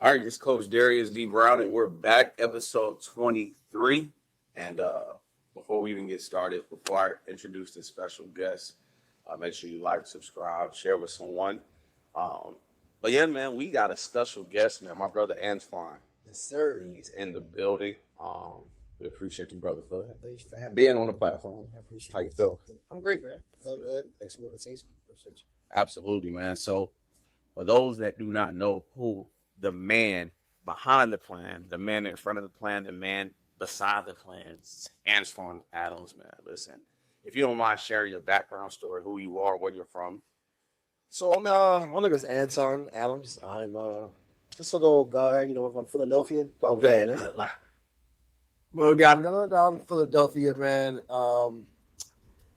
All right, it's Coach Darius D. Brown, and we're back, episode 23. And before we even get started, before I introduce this special guest, make sure you like, subscribe, share with someone. Um, but yeah, man, we got a special guest, man. My brother Antoine. Yes, sir. He's in the building. We appreciate you, brother, for Thanks for having me. being on the platform. I appreciate How you it. feel? I'm great, man. Thanks for the invitation. Appreciate you. Absolutely, man. So, for those that do not know who the man behind the plan, the man in front of the plan, the man beside the plan, Antoine Adams, man. Listen, if you don't mind sharing your background story, who you are, where you're from. So my name is Anton Adams. I'm just a little guy, from Philadelphia. Okay. Well, yeah, I'm down in Philadelphia, man. Uh,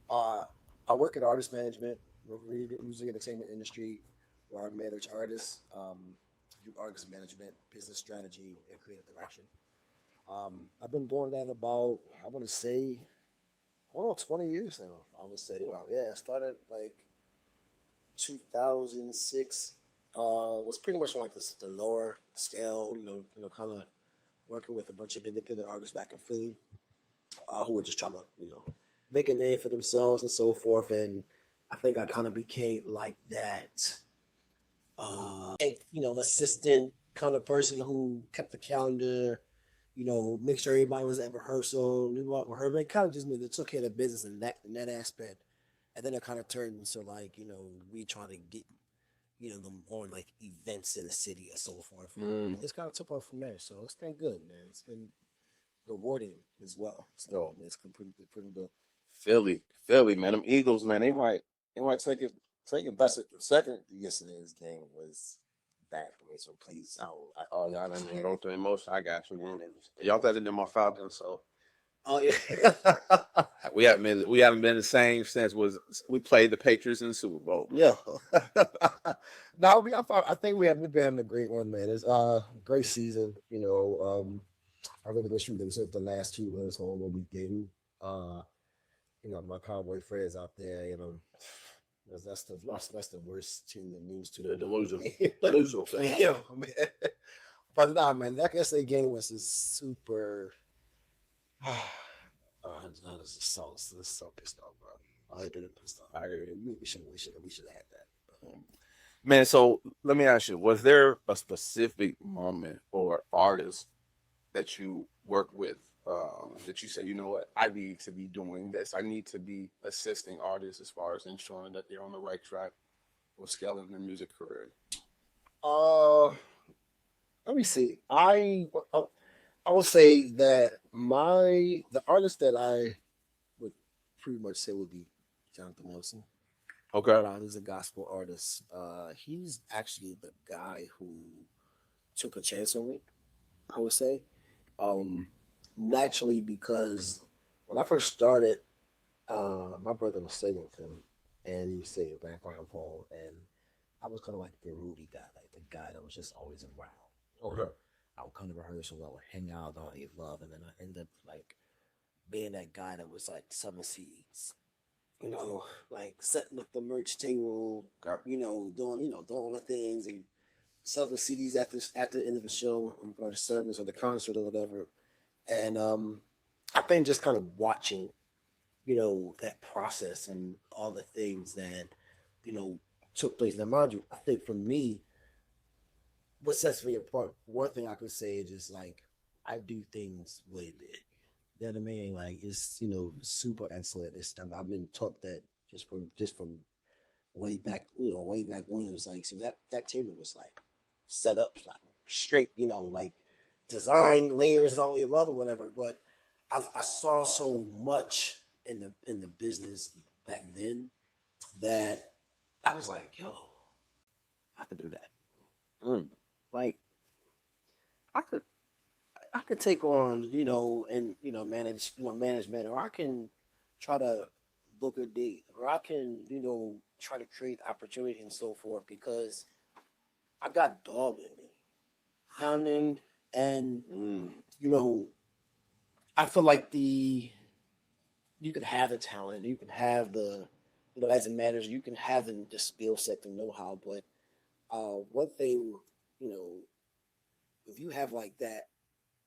I work in artist management, music entertainment industry, where I manage artists, do artist management, business strategy, and creative direction. I've been doing that about, I want to say, 20 years now. I would say, yeah, I started like 2006. Was pretty much on like the lower scale, kind of working with a bunch of independent artists back in Philly, who were just trying to, make a name for themselves and so forth. And I think I kind of became like that, assistant kind of person who kept the calendar, make sure everybody was at rehearsal, knew what rehearsal. It kind of just took care of the business in that aspect. And then it kind of turned into like, we trying to get, them on like events in the city and so forth. It's kind of took off from there. So it's been good, man. It's been rewarding as well. So it's been pretty good. Philly, man. Them Eagles, man. They might take it best. Second yesterday's game was bad for me, so please. Oh, y'all didn't go through emotion. I got you, man. Y'all better than my Falcons, so Oh yeah. we haven't been the same since we played the Patriots in the Super Bowl. Yeah. No, I think we've been having a great one, man. It's great season. I really wish we would have the last two wins home when we didn't. My Cowboy friends out there, that's the worst team that means to The them. delusion, delusional fan. Yeah, man. But nah, man, that yesterday game was just super. This is so pissed off, bro. I been pissed off. I agree. We should have had that. Man, so let me ask you: was there a specific moment or artist that you work with that you say, you know what, I need to be doing this. I need to be assisting artists as far as ensuring that they're on the right track or scaling their music career. Uh, Let me see. I would say that the artist that I would pretty much say would be Jonathan Wilson. Okay. He's a gospel artist. He's actually the guy who took a chance on me, I would say. Um, Naturally, because when I first started, my brother was singing with him, and he was singing background pole, and I was kind of like the Rudy guy, like the guy that was just always around. Okay. I would come to rehearsal, I would hang out, I would eat love, and then I ended up like being that guy that was like selling CDs, like setting up the merch table, doing the things and selling CDs after the end of the show or the service or the concert or whatever. And I think just kind of watching, that process and all the things that, you know, took place. Now, mind you, I think for me, what sets me apart, one thing I could say is just like I do things way big. You know what I mean? Like it's super excellent. I've been taught that just from way back when it was like so that table was like set up like straight, like design layers and all the other whatever. But I saw so much in the business back then that I was like, yo, I could do that. Mm. Like I could I could take on, and management, or I can try to book a date, or I can, try to create opportunity and so forth because I got dog in me, hounding, and Mm. you know, I feel like you can have the talent, you can have as a manager, you can have the skill set, the know how, but one thing, you know, if you have like that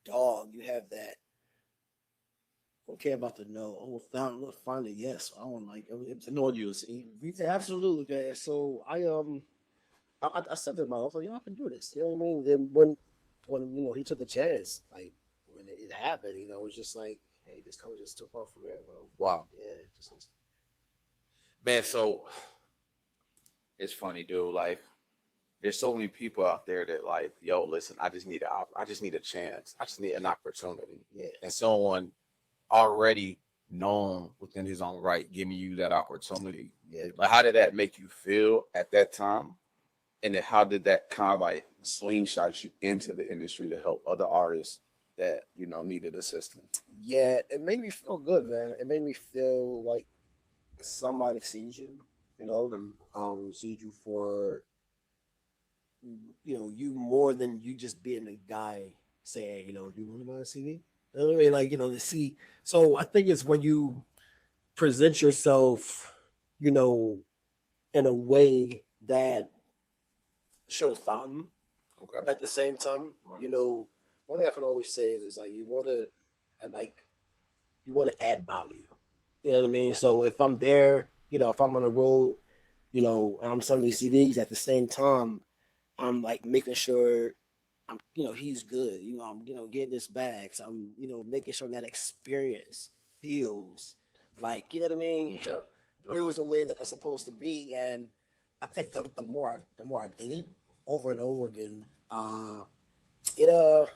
dog, you have that. I don't care about the no. Oh, finally, yes. I don't like it's annoying you. See, absolutely. Yeah. So I said to myself, y'all can do this. You know what I mean? Then when he took the chance, like when it happened, it was just like, hey, this coach just took off from there, bro. Wow, Yeah, just man. So it's funny, dude. Like, there's so many people out there that like, yo, listen, I just need a chance. I just need an opportunity, yeah, and someone already known within his own right giving you that opportunity. yeah. Like, how did that make you feel at that time? And then how did that kind of like slingshot you into the industry to help other artists that needed assistance? Yeah, it made me feel good, man. It made me feel like somebody sees you, and sees you for you more than you just being a guy saying, do you want to buy a CD? You know what I mean? Like, to see. So I think it's when you present yourself, you know, in a way that shows value. Okay. At the same time, one thing I can always say is like like you want to add value. You know what I mean? So if I'm there, if I'm on the road, and I'm selling these CDs at the same time, I'm like making sure he's good. I'm, getting his bags. I'm, making sure that experience feels like, you know what I mean? Yeah. It was the way that it's supposed to be. And I think the more I did it over and over again, it,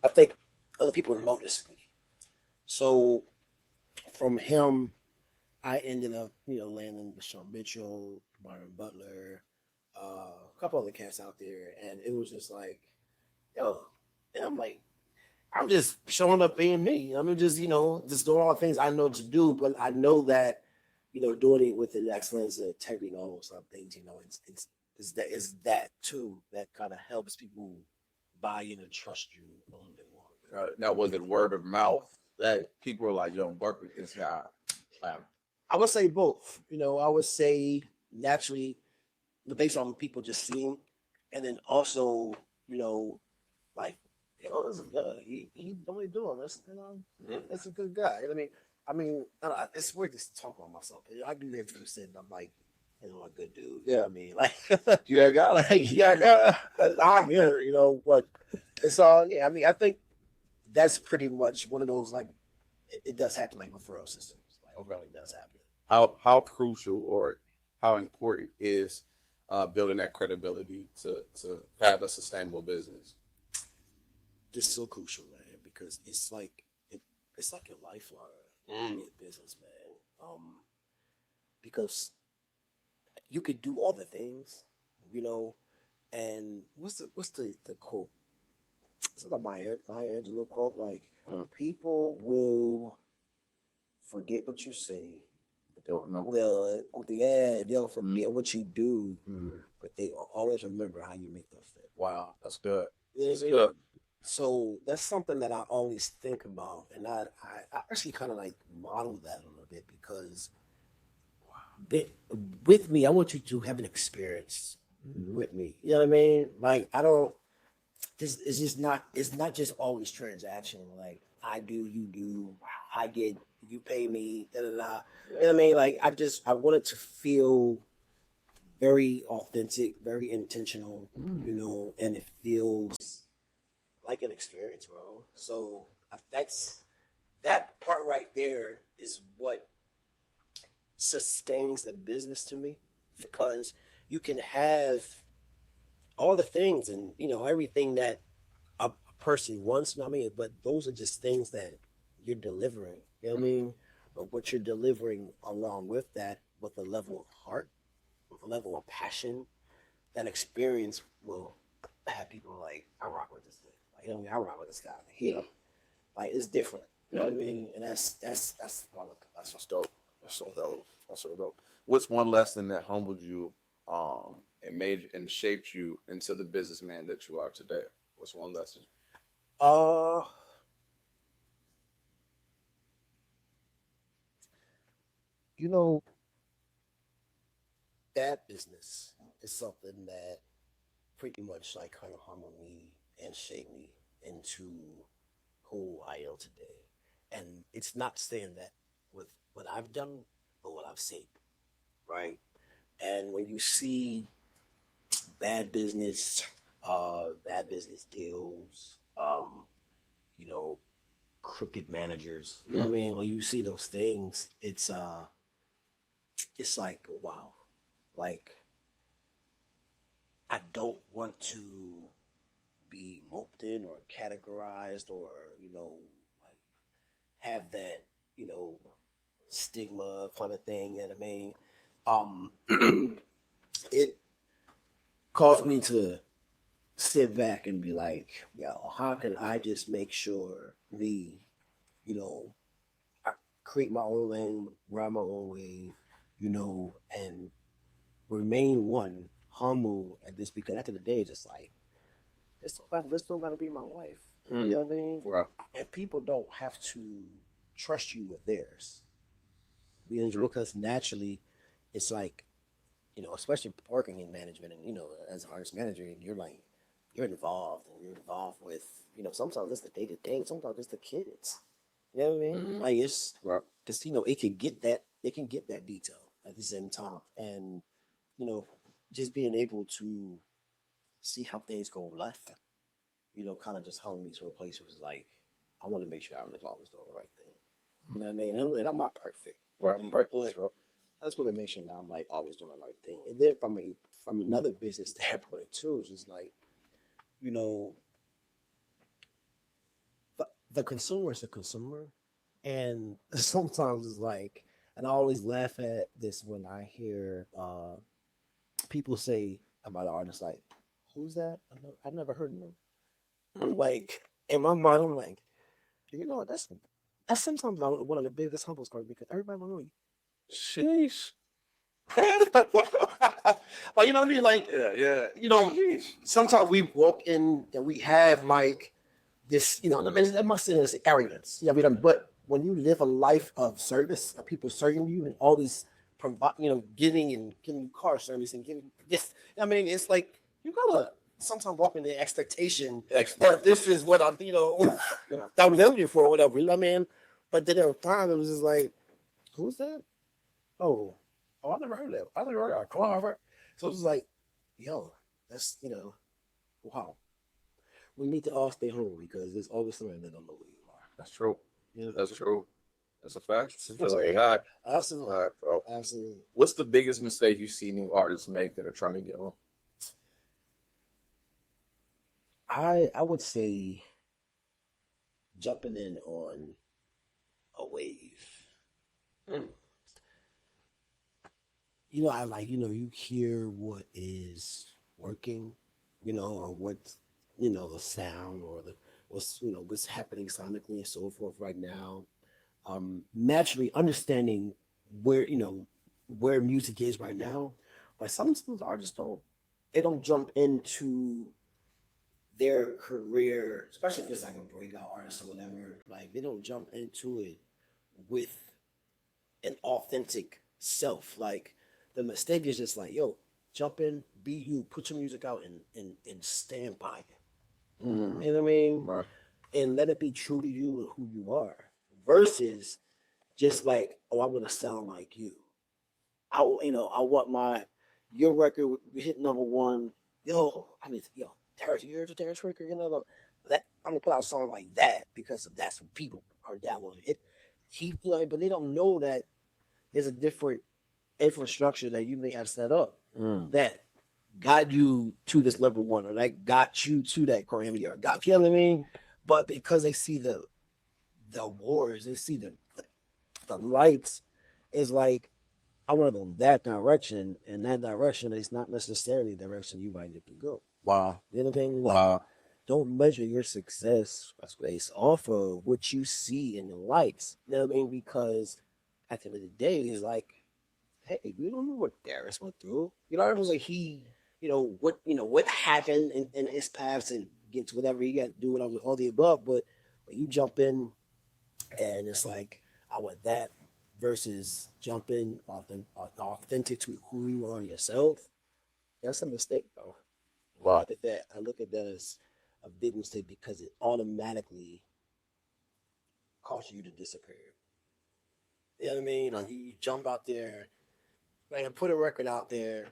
I think other people noticed me. So from him, I ended up, landing with Sean Mitchell, Byron Butler, a couple other cats out there, and it was just like, yo, and I'm like, I'm just showing up being me. I'm just, just doing all the things I know to do, but I know that, doing it with the excellence and integrity and all those other things, it's that too that kind of helps people buy in and trust you a little bit more. Now, was it word of mouth that people were like, yo, work with this guy? Um, I would say both. I would say naturally, based on people just seeing, and then also, like, this is good. He don't really doing this. That's a good guy. I don't know, it's weird to talk about myself. I do that for sitting. I'm like, a good dude. Yeah, I mean, like, you that guy? Like, yeah, I'm here. But it's all. Yeah, I mean, I think that's pretty much one of those like it does happen like referral systems. Like, it really does happen. how crucial or how important is building that credibility to have a sustainable business? It's so crucial, man, because it's like your lifeline in your business, man. Because you could do all the things, and what's the quote? It's like a Maya Angelou quote, like people will forget what you say. Don't know. They'll forget what you do, but they always remember how you make them feel. Wow, that's good. That's That's good. So that's something that I always think about, and I actually kind of like model that a little bit because they, with me, I want you to have an experience with me. You know what I mean? Like I don't. This it's just not. It's not just always transactional. Like I do, you do, I get, you pay me. Da da da. You know what I mean? Like I want it to feel very authentic, very intentional. And it feels like an experience, bro. So that part right there is what sustains the business to me because you can have all the things and everything that a person wants. You know what I mean, but those are just things that you're delivering. You know what I mean? But what you're delivering along with that, with a level of heart, with a level of passion, that experience will have people like, I rock with this thing. Like, I rock with this guy. Like it's different. You know what I mean? And that's That's dope. That's so dope. That's so dope. What's one lesson that humbled you, and shaped you into the businessman that you are today? What's one lesson? uh you know that business is something that pretty much like kind of humbled me, and and shaped me into who I am today. And it's not saying that with what I've done, but what I've seen, right? And when you see bad business, bad business deals, you know, crooked managers, you know what I mean? When you see those things, it's like wow, like I don't want to be moped in or categorized or like have that stigma kind of thing. You know what I mean? It caused me to sit back and be like, yo, how can I just make sure you know, I create my own lane, ride my own wave, and remain one, humble at this because at the end of the day, it's just like this still gotta be my wife. You know what I mean? Right. And people don't have to trust you with theirs. Because naturally it's like, especially working in management and as an artist manager, you're involved with, sometimes it's the day to day, sometimes it's the kids. You know what I mean? Like it's Right. because it can get that detail at the same time. And, you know, just being able to see how things go left, kind of just hung me to a place where it's like, I want to make sure I'm always doing the right thing. You know what I mean? And I'm not perfect. Right. I'm perfect. I just want to make sure that I'm like always doing the right thing. And then from another business standpoint too, it's just like, you know, the consumer is a consumer. And sometimes it's like, and I always laugh at this when I hear people say about an artist, like, who's that? I never heard of them. I'm like, in my mind, I'm like, that's sometimes one of the biggest humble stories because everybody don't know you. Sheesh. Like, you know what I mean? Like, Yeah. sometimes we walk in and we have like this, I mean, that must be this arrogance. I mean, but when you live a life of service, of people serving you and all this, giving you car service and giving this, I mean, it's like you gotta sometimes walk in the expectation that this is what I'm, I'm living for, or whatever. You know what I mean? But then there were times it was just like, who's that? Oh, I never heard of that. I never heard of Carver. So it was like, yo, that's wow. We need to all stay home because there's always somebody that don't know who you are. That's true. You That's true. That's a fact. That's Like, right. all Absolutely. right, bro. Absolutely. What's the biggest mistake you see new artists make that are trying to get on? I would say jumping in on a wave. Mm. I like, you hear what is working, or what, the sound or what's happening sonically and so forth right now. Naturally understanding where, where music is right now. But some artists they don't jump into their career, especially if it's like a breakout artist or whatever, like they don't jump into it with an authentic self. Like the mistake is just like, yo, jump in, be you, put your music out and stand by it. Mm. You know what I mean? Right. And let it be true to you and who you are. Versus just like, oh, I'm gonna sound like you. I want your record hit number one. Yo, Terrence, you heard the Terrence record, that I'm gonna put out a song like that because that's what people are downloading. But they don't know that there's a different infrastructure that you may have set up that got you to this level one or that got you to that Grammy or you know what I mean? But because they see the wars, they see the lights, it's like I want to go that direction, and that direction is not necessarily the direction you might need to go. Wow. You know what I mean? Like, Wow. don't measure your success based off of what you see in the lights. You know what I mean? Because at the end of the day, it's like, hey, we don't know what Darius went through. It was like what happened in his past and get to whatever he got to do with all the above. But when you jump in and it's like, I want that versus jumping authentic to who you are yourself. That's a mistake, though. Wow. I look at that as a big mistake because it automatically causes you to disappear. You know what I mean? Like you jump out there, like and put a record out there,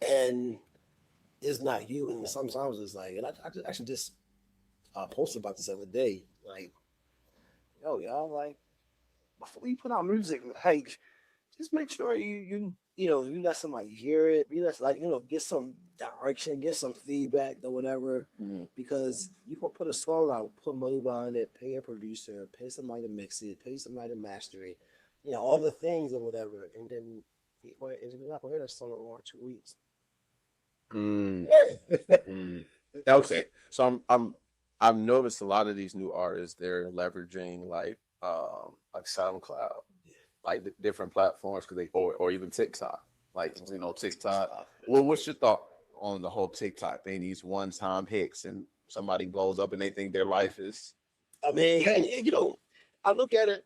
and it's not you. And sometimes it's like, and I just actually just posted about this the other day. Like, yo, y'all, like before you put out music, like just make sure you let somebody hear it. You let get some direction, get some feedback or whatever. Because you can put a song out, put money behind it, pay a producer, pay somebody to mix it, pay somebody to master it, all the things or whatever, and then if you're not gonna hear that song in 1 or 2 weeks. Mm. Mm. Okay, so I've noticed a lot of these new artists they're leveraging like SoundCloud, like the different platforms because or even TikTok, like TikTok. Well, what's your thought on the whole TikTok thing? These one-time hits and somebody blows up and they think their life is. I mean, and, I look at it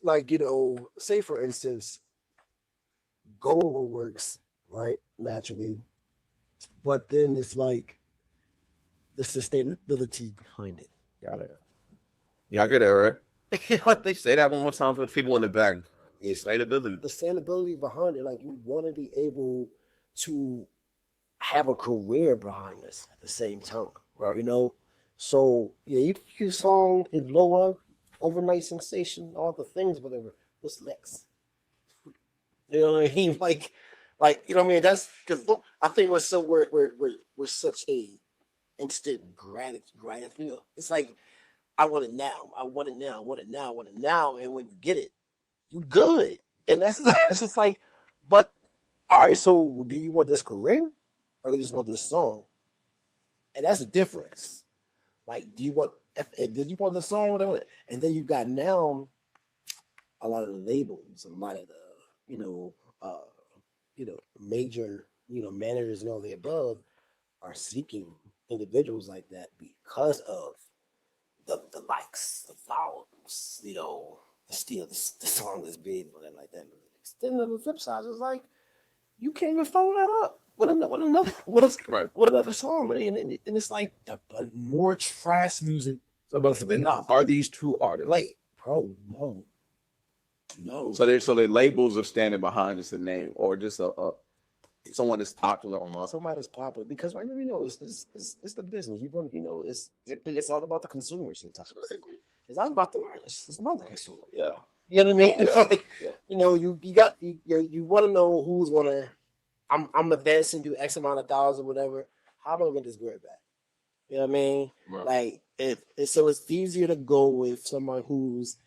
like, say for instance, goal works, right? Naturally. But then it's like the sustainability behind it. Got it. Yeah, I get it, right? What they say that one more time for the people in the back. Sustainability. The sustainability behind it, like you want to be able to have a career behind this at the same time, right? So yeah, you song is lower, overnight sensation, all the things, whatever. What's next? You know what I mean? Like you know what I mean? That's because I think we're such a instant gratitude. It's like I want it now. I want it now. I want it now. I want it now. And when you get it, you good. And that's it's just like, but all right. So do you want this career, or do you just want this song? And that's the difference. Like, do you want? Did you want the song? Whatever. And then you got now a lot of the labels, a lot of the you know, uh, major managers and all the above are seeking individuals like that because of the likes, the follows, the song is big, whatever like that. Then on the flip side, it's like you can't even follow that up Right. with another song, and it's like the more trash music. So, but are these true artists? Like, bro, no. So the labels are standing behind just a name or just a someone that's popular online. Somebody that's popular because right now it's the business. It's all about the consumers. It's not about the artists. It's about the consumer. Yeah. You know what I mean? Like, Yeah. you want to know who's gonna. I'm investing do X amount of dollars or whatever. How am I gonna get this bread back? You know what I mean? Right. Like so it's easier to go with someone who's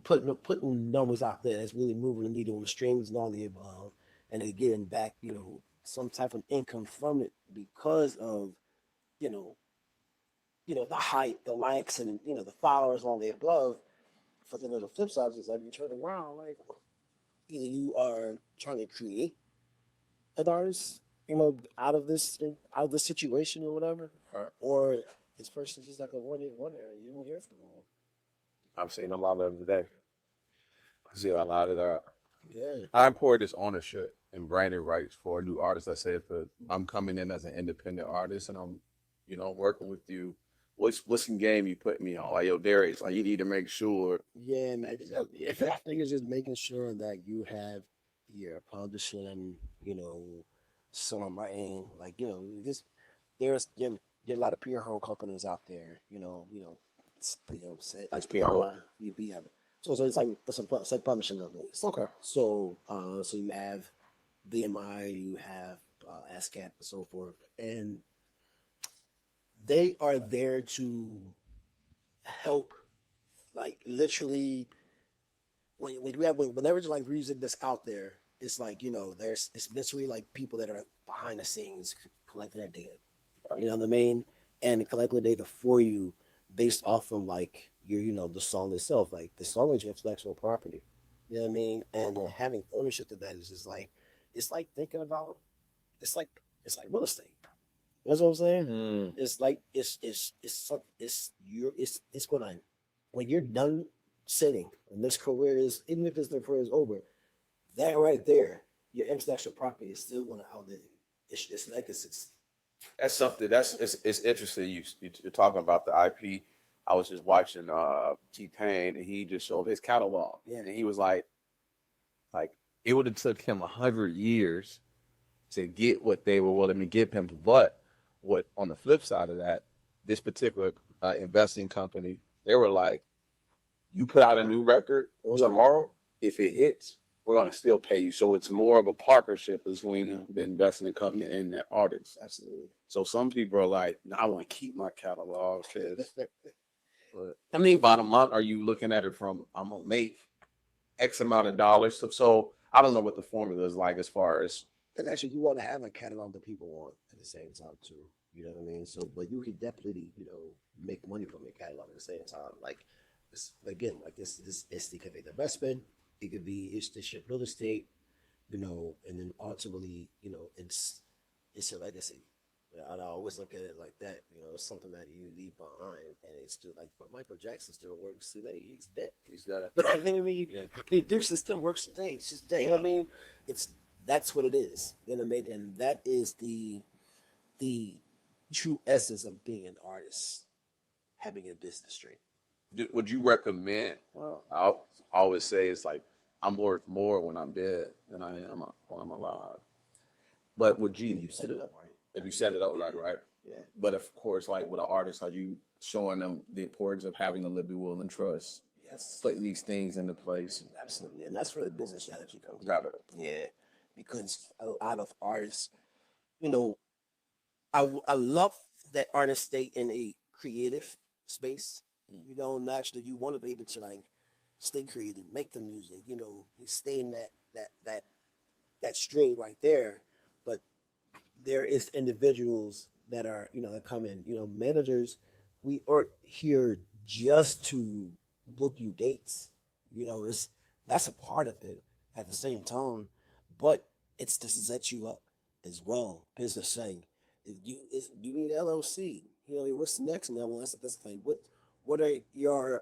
putting numbers out there that's really moving the needle on the streams and all the above, and they're getting back some type of income from it because of you know the hype, the likes, and the followers on the above. But then the flip side is like you turn around, like either you are trying to create an artist, out of this situation or whatever, Right. or this person's just like a one hit wonder. You don't hear from them. I'm seeing a lot of them today. I see a lot of that. Yeah. I import this ownership and branding rights for a new artist. I say if I'm coming in as an independent artist and I'm, working with you, what's some game you put me on? Like, yo, Darius, like you need to make sure. Yeah, man. I think it's just making sure that you have your publishing and songwriting. Like just there are a lot of PR companies out there. Like PR, you have it. So it's like publishing companies. Okay. So you have BMI, you have ASCAP, and so forth, and they are there to help, like literally whenever it's like music that's out there, it's like it's literally like people that are behind the scenes collecting that data. You know what I mean? And collecting the data for you based off of like the song itself. Like the song is your intellectual property. You know what I mean? And having ownership of that is just like it's like thinking about it's like real estate. That's what I'm saying. Mm. It's like it's gonna when you're done sitting and this career is even if the career is over, that right there, your intellectual property is still gonna outlive its legacy. That's something it's interesting. You're talking about the IP. I was just watching T Pain, and he just showed his catalog. Yeah, and he was like it would have took him 100 years to get what they were willing to give him. But what on the flip side of that, this particular investing company, they were like, you put out a new record tomorrow, if it hits, we're gonna still pay you. So it's more of a partnership between the investment company and that artist. Absolutely. So some people are like, no, I want to keep my catalog. But I mean, bottom line, are you looking at it from I'm gonna make X amount of dollars? So I don't know what the formula is like as far as and actually, you want to have a catalog that people want at the same time too. You know what I mean? So, but you can definitely, make money from your catalog at the same time. Like, this, again, like this, it could be the investment. It could be it's the shit real estate, and then ultimately, it's a legacy. And I always look at it like that. It's something that you leave behind, and it's still like. But Michael Jackson still works today. He's dead. he's got a But I mean, the Dixon still works today. It's just, you know what I mean? That's what it is. You know what I mean? And that is the true essence of being an artist, having a business straight. would you recommend? Well, I'll always say it's like I'm worth more when I'm dead than I am when I'm alive. But would You set it up right. if you set it up right? Yeah. But of course, like with an artist, are you showing them the importance of having a liberty, will, and trust, Yes. putting these things into place? Absolutely. And that's where the business strategy comes. Got it. Yeah. Because a lot of artists, you know, I love that artists stay in a creative space. Naturally you want to be able to like stay creative, make the music, you stay in that stream right there. But there is individuals that are, that come in, managers, we aren't here just to book you dates. It's that's a part of it at the same time, but it's to set you up as well. Business saying, if you need LLC, what's the next level? That's the thing. What are your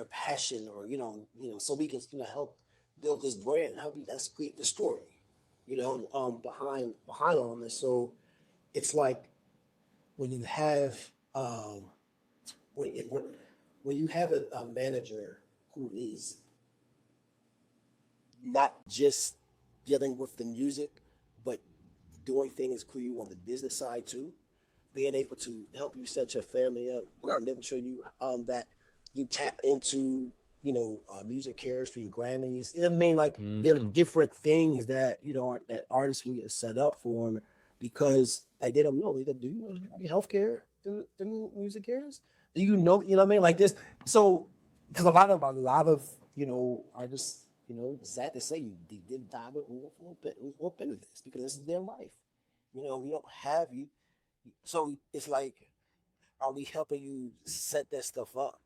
passion, or so we can help build this brand, help you let's create the story, behind all this. So it's like when you have when, when when you have a manager who is not just dealing with the music, but doing things for you on the business side too, being able to help you set your family up, making sure you that you tap into music cares for your Grammys. You know what I mean? Like there are different things that that artists can get set up for 'em because like, they don't know. Do you know healthcare through music cares? Do you know what I mean? Like this, so because a lot of artists, sad to say, they did die with won't benefits because this is their life. We don't have you. So it's like, are we helping you set that stuff up?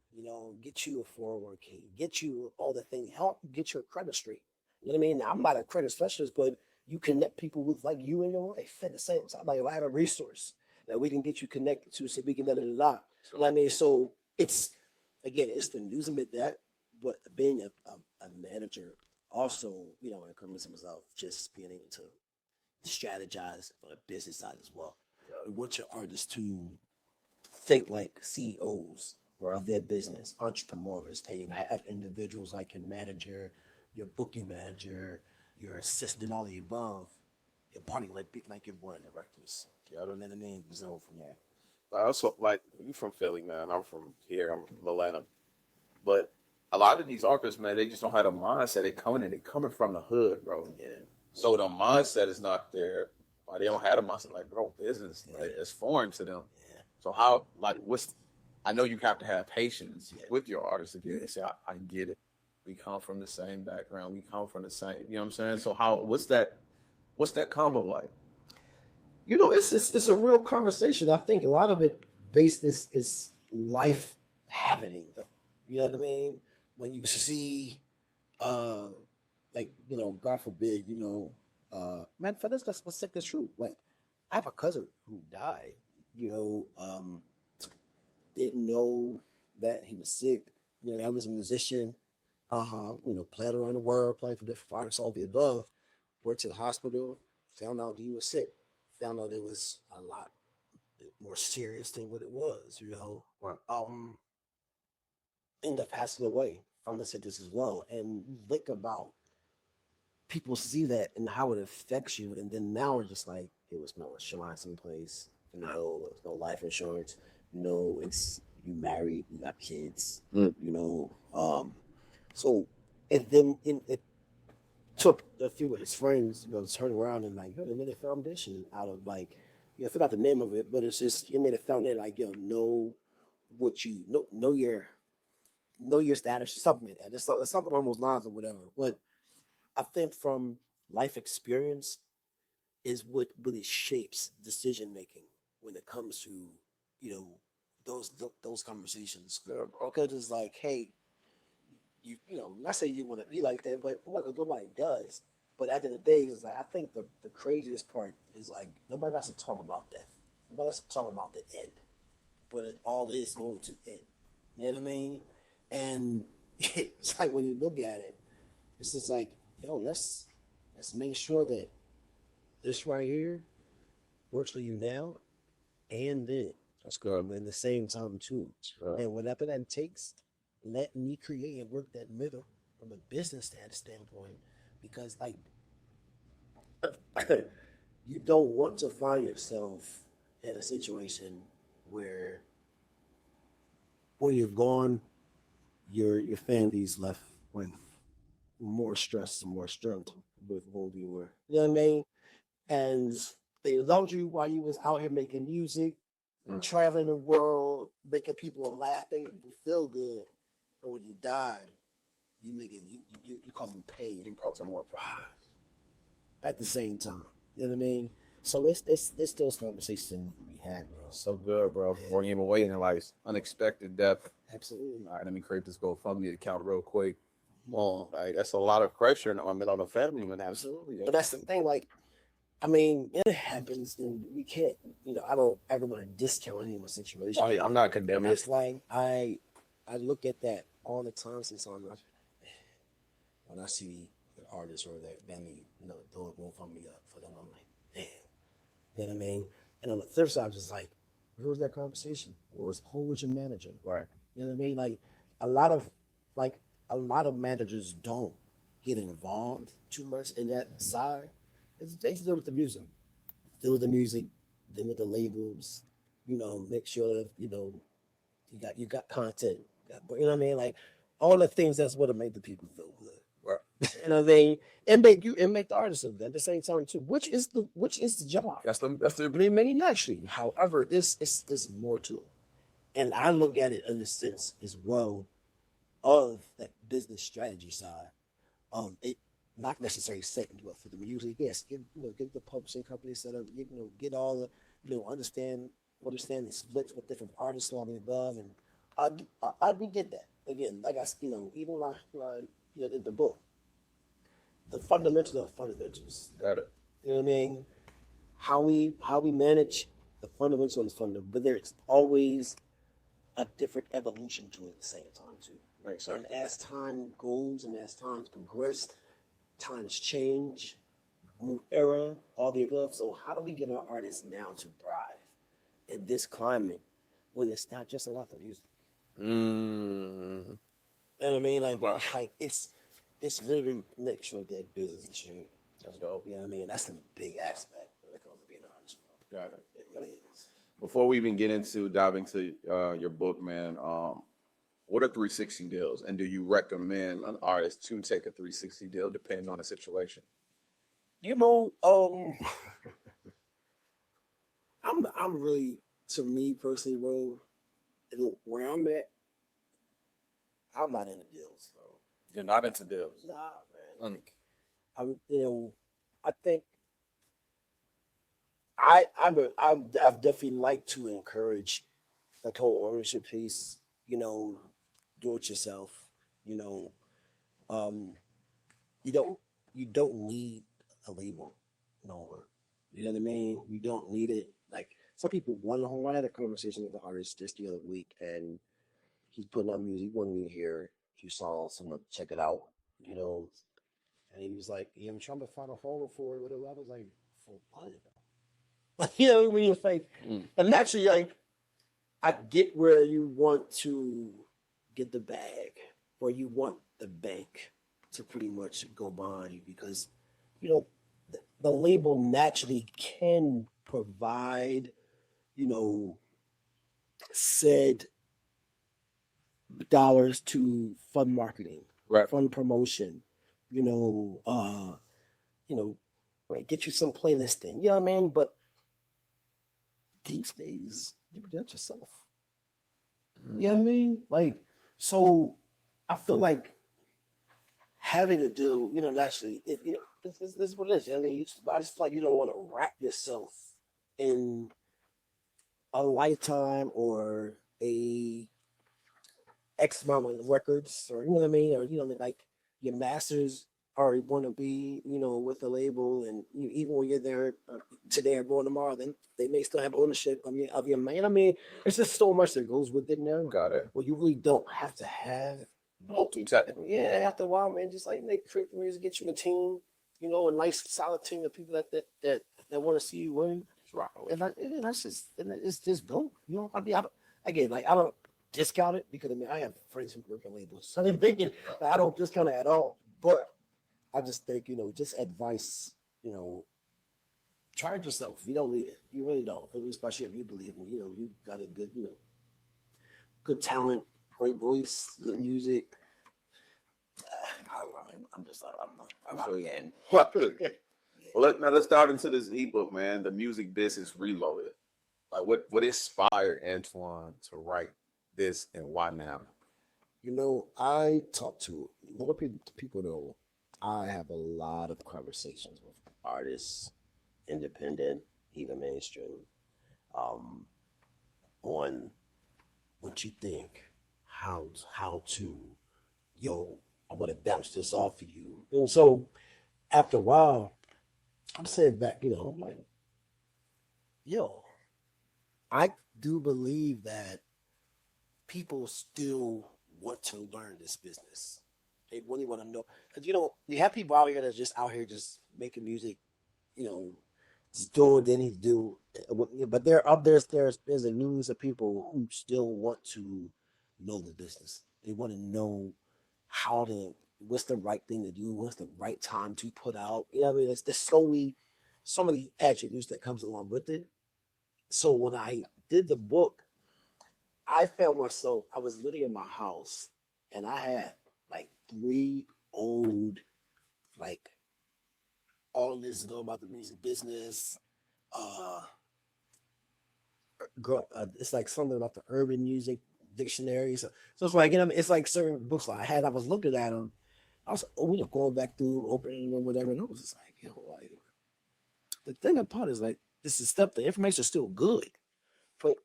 Get you a 401k, get you all the things, help get your credit straight. You know what I mean? Now, I'm not a credit specialist, but you connect people with like you in your life at the same time. Like if I have a resource that we can get you connected to, so we can let it lot. You know what I mean? So it's again, it's the news of that, but being a manager also, encourages myself just being able to strategize on the business side as well. I want your artists to think like CEOs or of their business, entrepreneurs. Hey, you have individuals like your manager, your booking manager, your assistant, all the above. Your party like your board of directors. You know what I mean? So from there. I also like you from Philly, man. I'm from here. I'm from Atlanta. But a lot of these artists, man, they just don't have a mindset. They coming from the hood, bro. Yeah. So the mindset is not there. Or they don't have a mindset like, bro, business. Like, it's foreign to them. Yeah. So how, like, I know you have to have patience Yeah. with your artists. If you say, I get it. We come from the same background. We come from the same, you know what I'm saying? So what's that combo like? It's a real conversation. I think a lot of it based is life happening. You know what I mean? When you see, like God forbid, man, for this, let's take this true. Like, I have a cousin who died. Didn't know that he was sick. I was a musician. Played around the world, playing for different artists, all the above. Went to the hospital, found out he was sick. found out it was a lot more serious than what it was, you know. Right. Ended up passing away from the sentence as well. And you think about people see that and how it affects you, and then now it's just like it was no insurance in place, you know, there was no life insurance, no, it's you married, you got kids, Mm. you know. So and then it took a few of his friends, you know, to turn around and like, yo, they made a foundation out of like, I forgot the name of it, but it's just you made a foundation like, yo, know what you know your status, something like that. It's something almost lines or whatever. But I think from life experience is what really shapes decision making when it comes to you know those conversations. Okay, just like hey, you know, not say you want to be like that, but what nobody does. But at the end of the day, is like I think the craziest part is like nobody has to talk about that. Nobody has to talk about the end, but it all is going to end. You know what I mean? And it's like when you look at it, it's just like yo, let's make sure that this right here works for you now and then. That's good. But at the same time too. Right. And whatever that takes, let me create and work that middle from a business standpoint. Because like you don't want to find yourself in a situation where when you're gone, your family's left with more stress and more strength with who you were. You know what I mean? And they loved you while you was out here making music, traveling the world, making people laugh, making people feel good. But when you died, you make it, you call them pain. You call them more pride at the same time. You know what I mean? So it's still some conversation we had, bro. So good, bro. Before you even waiting in life, unexpected death. Absolutely. All right, let me create this GoFundMe account real quick. Come on, like, that's a lot of pressure on the family, man. Absolutely. But that's the thing, like, I mean, it happens, and we can't, you know, I don't ever want to discount anyone's situation. Oh, yeah, I'm not condemning It's it. like I look at that all the time since I'm like, when I see the artist or that family, you know, doing GoFundMe up for them, I'm like, damn. You know what I mean? And on the flip side, it's just like, where was that conversation? Who was your manager? Right. You know what I mean? A lot of like a lot of managers don't get involved too much in that side. They deal with the music. Deal with the music, deal with the labels, you know, make sure that, you know, you got content. You know what I mean? Like all the things that's what make the people feel good. Right. You know what I mean? And make the artist of that at the same time too. Which is the job. That's the Many naturally. However, this is more to it. And I look at it in the sense as well of that business strategy side. It not necessarily setting you up for the music. Yes, get the publishing company set up. Get all the understand the splits with different artists and all the above. And I do get that. Again, like I even like in the book, the fundamentals are fundamentals. got it. You know what I mean? How we manage the fundamentals on the fundamental, but there's always a different evolution to it at the same time too. Right, sir. And as time goes and as times progress, times change, new era, all the above. So how do we get our artists now to thrive in this climate when it's not just about the music? Mm. You know what I mean? Wow. Like it's literally make sure that business is true. That's dope. You know what I mean? That's the big aspect when it comes to being an artist. Got it. It really is. Before we even dive into your book, man, what are 360 deals? And do you recommend an artist to take a 360 deal depending on the situation? You know, I'm really, to me personally, bro, where I'm at, I'm not into deals, bro. You're not into deals. Nah, man. Like, I think I've definitely like to encourage the whole ownership piece. You know, do it yourself. You know, um, you don't need a label no more. You know what I mean? You don't need it. Like some people I had a conversation with the artist just the other week, and he's putting out music. He wanted me to hear a few songs. Someone check it out. You know, and he was like, "Yeah, I'm trying to find a home for it." Whatever. I was like, "For what?" Like, you know what I mean? It's like, Mm. and naturally, like, I get where you want to get the bag, or you want the bank to pretty much go behind you because, you know, the label naturally can provide, you know, said dollars to fund marketing, Right. fund promotion, you know, you know, right, get you some playlisting. You know what I mean? But these days, you present yourself. You know what I mean? Like, so I feel like having to do, you know, naturally, you know, this is what it is. You know what I mean? I just feel like you don't want to wrap yourself in a lifetime or a X amount of records, or you know what I mean, or you know, like your masters are want to be, you know, with the label, and you, even when you're there today or going tomorrow, then they may still have ownership of your man. I mean, it's just so much that goes with it now. Got it. Well, you really don't have to have. Exactly. Yeah, after a while, man, just like make create the music, get you a team, you know, a nice solid team of people that want to see you win. Just rock with And, and that's just, and it's just dope. You know, I mean, again, like I don't discount it because I mean I have friends who work on labels, so I'm thinking I don't discount it at all. But I just think, you know, just advice, you know, try it yourself. You don't need it. You really don't. Especially if you believe in, you know, you got a good, you know, good talent, great voice, good music. I'm just, I'm forgetting. Well, now let's dive into this ebook, man. The Music Business Reloaded. Like, what inspired Antoine to write this, and why now? You know, I talk to a lot of people know I have a lot of conversations with artists, independent, even mainstream, um, on what you think, how to, yo, I want to bounce this off of you. And so after a while, I'm saying back, you know, I'm like, yo, I do believe that people still want to learn this business. They really want to know. Because, you know, you have people out here that's just out here just making music, you know, just doing what they need to do. But there's a news of people who still want to know the business. They want to know how to, what's the right thing to do, what's the right time to put out. You know what I mean? There's so many attributes that comes along with it. So when I did the book, I found myself, I was literally in my house and I had like three old, like, all this know about the music business. Uh, it's like something about the urban music dictionary. So it's like, you know, it's like certain books I had. I was looking at them. I was, you know, going back through, opening them, whatever. And I was just like, you know, like, the thing about it is like, this is stuff, the information is still good. But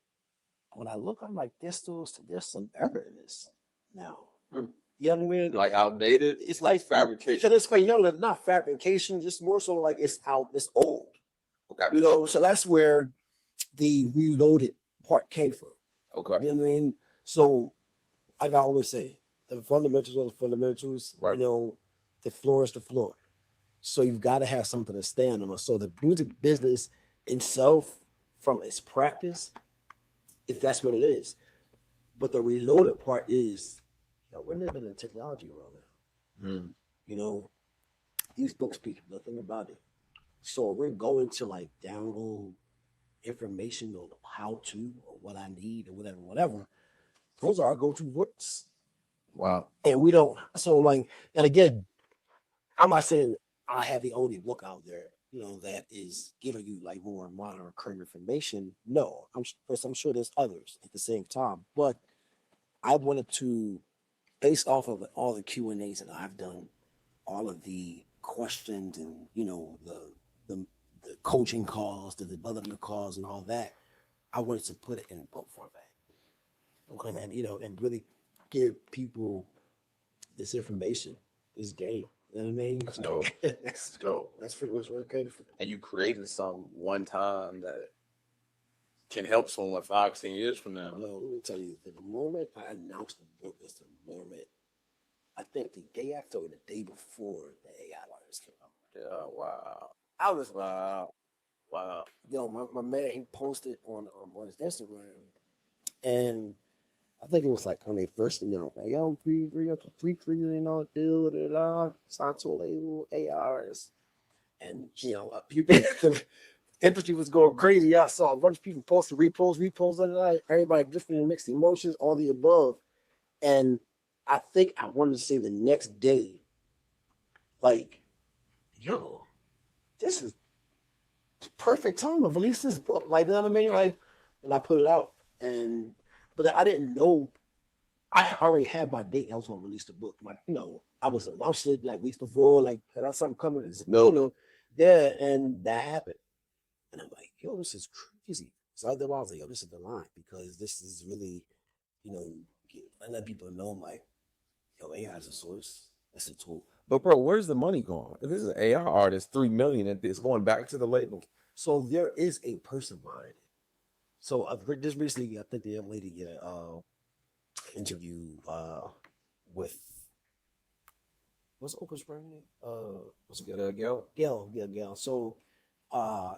when I look, I'm like, there's some error in this now. You know what I mean? Like outdated? It's like fabrication. It's like, you know, not fabrication, just more so like it's out, it's old. Okay. You know, so that's where the reloaded part came from. Okay. You know what I mean? So like I always say, the fundamentals are the fundamentals. Right. You know, the floor is the floor. So you've got to have something to stand on. So the music business itself, from its practice, if that's what it is. But the reloaded part is, you know, we're living in technology world now. Mm. You know, these books speak nothing about it. So we're going to like download information on how to or what I need or whatever. Those are our go-to books. Wow. And we don't, so like, and again, I'm not saying I have the only book out there, you know, that is giving you like more modern current information. No, I'm sure there's others at the same time, but I wanted to, based off of all the Q&As that I've done, all of the questions and, you know, the coaching calls, the development calls and all that, I wanted to put it in book format. Okay, and, you know, and really give people this information, this game. You know what I mean? That's dope. That's dope. That's pretty much where it came from. And you created some one time that can help someone 5, 10 years from now. No, let me tell you, the moment I announced the book is the moment, I think the day after or the day before the AI virus came out. Yeah, wow. I was, wow. Wow. My man, he posted on his Instagram, and I think it was like when they first, like, yo, three, deal, signed to a label, ARs, and people, the industry was going crazy. I saw a bunch of people posting repost, and everybody different mixed emotions, all the above, and I think I wanted to say the next day, like, yo, this is perfect time to release this book. Like, you know what I mean? Like, and I put it out, and but I didn't know. I already had my date. I was gonna release the book. I was announced it like weeks before. Like, had I something coming? It's, no, yeah, and that happened. And I'm like, yo, this is crazy. So I was like, yo, this is the line because this is really, you know, I let people know, like, yo, AI is a source. That's a tool. But bro, where's the money going? If this is an AI artist, 3 million, and it's going back to the label. So there is a person behind it. So just recently, I think the young lady did an interview with what's Oprah's brand name? What's it? Gail? Gail. So uh,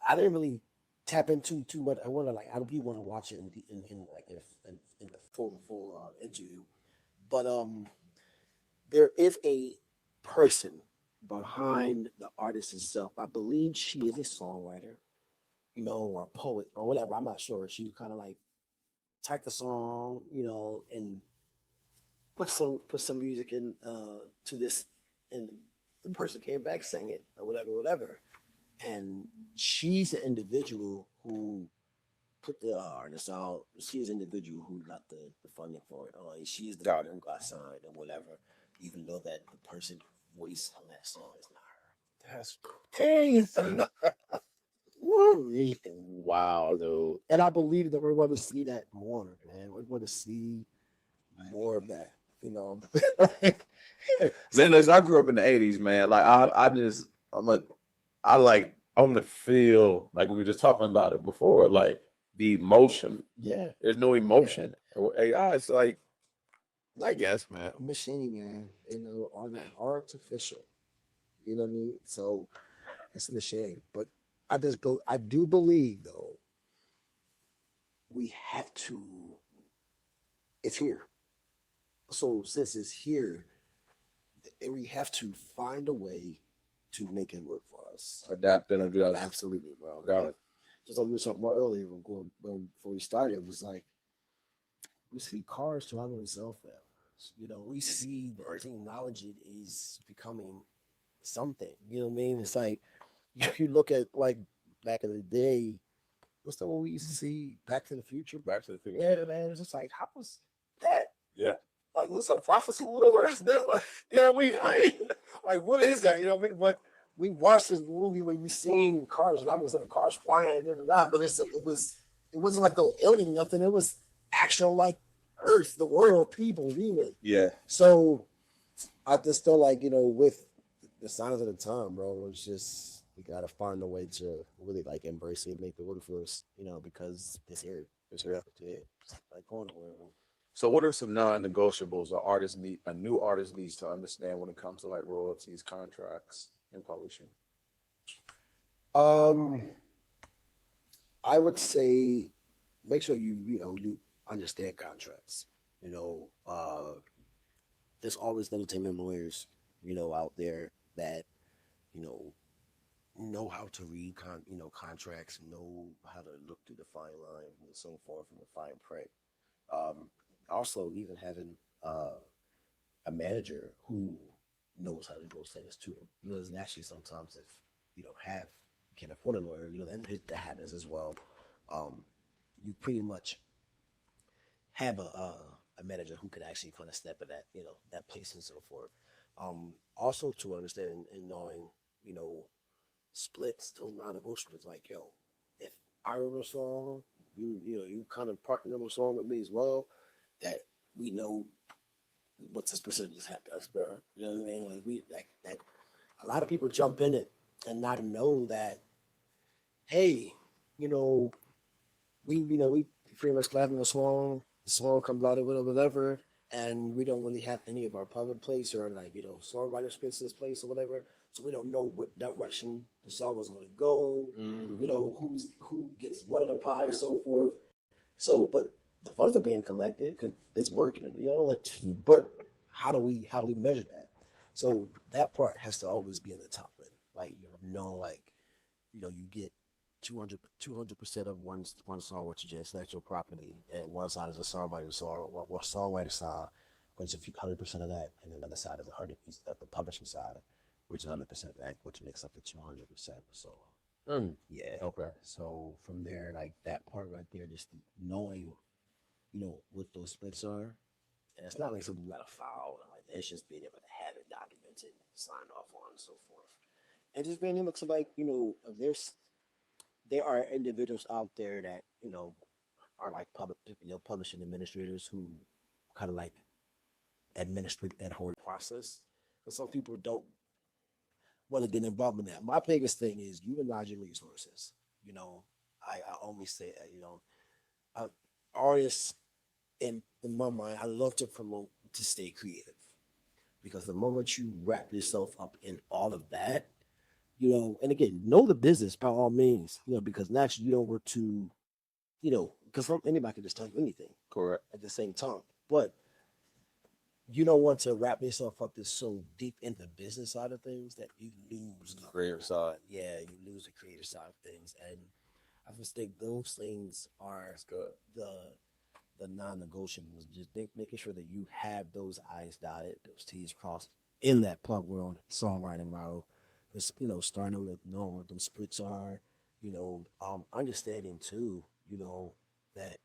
I didn't really tap into too much. I want to like, I do want to watch it in the full interview, but there is a person behind the artist itself. I believe she is a songwriter, or a poet or whatever. I'm not sure. She kind of like typed the song, and put some music in to this, and the person came back sang it or whatever. And she's the individual who put the artist out. She's the individual who got the funding for it. She's the one who got signed or whatever, even though that the person voice on that song is not her. That's crazy. Wow, dude. And I believe that we're going to see that more, man. We're going to see more of that, Then as I grew up in the 80s, man, like I want to feel like we were just talking about it before, like the emotion. Yeah. There's no emotion. AI, it's like, I guess, man. Machine, man. On that artificial. You know what I mean? So it's a shame. But I do believe, though, we have to, it's here. So since it's here, we have to find a way to make it work for us. Adapt and adjust. Absolutely, bro. Got it. Just like we were talking about earlier before we started, it was like we see cars driving themselves now. We see the technology is becoming something. You know what I mean? It's like you look at like back in the day, what's the one we used to see? Back to the Future. Back to the future. Yeah, man. It's just like, how was that? Yeah. Like, what's a prophecy? Whatever. You know what I mean? Like, what is that? You know what I mean? But we watched this movie where we seen cars, and I was like, cars flying and that, but it wasn't like the alien nothing. It was actual like Earth, the world, people, even. Yeah. So I just feel like, with the signs of the time, bro, it's just we gotta find a way to really like embrace it and make it work for us, because it's here. It's here. Yeah. It's like going nowhere. So, what are some non-negotiables a new artist needs to understand when it comes to like royalties, contracts, and publishing? I would say make sure you understand contracts. There's always entertainment lawyers, out there that, know how to read contracts, know how to look through the fine line and so forth and the fine print. Also, even having a manager who knows how to go things to him. Because actually, sometimes if you can't afford a lawyer, that happens as well. You pretty much have a manager who could actually kind of step in that place and so forth. Also to understand and knowing, splits, those non-negotiables, like, yo, if I wrote a song, you kind of partner on a song with me as well, that we know what's the percentage happen. You know what I mean? Like that a lot of people jump in it and not know that, hey, we pretty much clapping a song, the song comes out of it or whatever, and we don't really have any of our public place or like, songwriter spaces place or whatever. So we don't know what direction the song is going to go. You know, who gets what in the pie and so forth. So, but the funds are being collected because it's working. You know, like, but how do we measure that? So that part has to always be in the top end. Like like you get 200% of one song, which is just intellectual property, and one side is a songwriter song, or songwriter side, which is a few 100% of that, and then the other side is 100% of the publishing side, which is 100% of that, which makes up the 200%. So yeah. Okay. So from there, like that part right there, just knowing, what those splits are, and it's not like something you gotta file. Like it's just being able to have it documented, signed off on, and so forth, and just being able to like, if there are individuals out there that are like publishing administrators who kind of like administrate that whole process. But some people don't want to get involved in that. My biggest thing is utilize your resources. You know, I always say that, uh, artists in my mind, I love to promote to stay creative because the moment you wrap yourself up in all of that, and again, know the business by all means, because naturally you don't want to, because anybody can just tell you anything Correct. at the same time. But you don't want to wrap yourself up this so deep in the business side of things that you lose the Creative side. yeah, you lose the creative side of things. And I just think those things are That's good. the non-negotiables. Just making sure that you have those I's dotted, those T's crossed in that plug world songwriting model. Just starting with knowing what those splits are, understanding too, that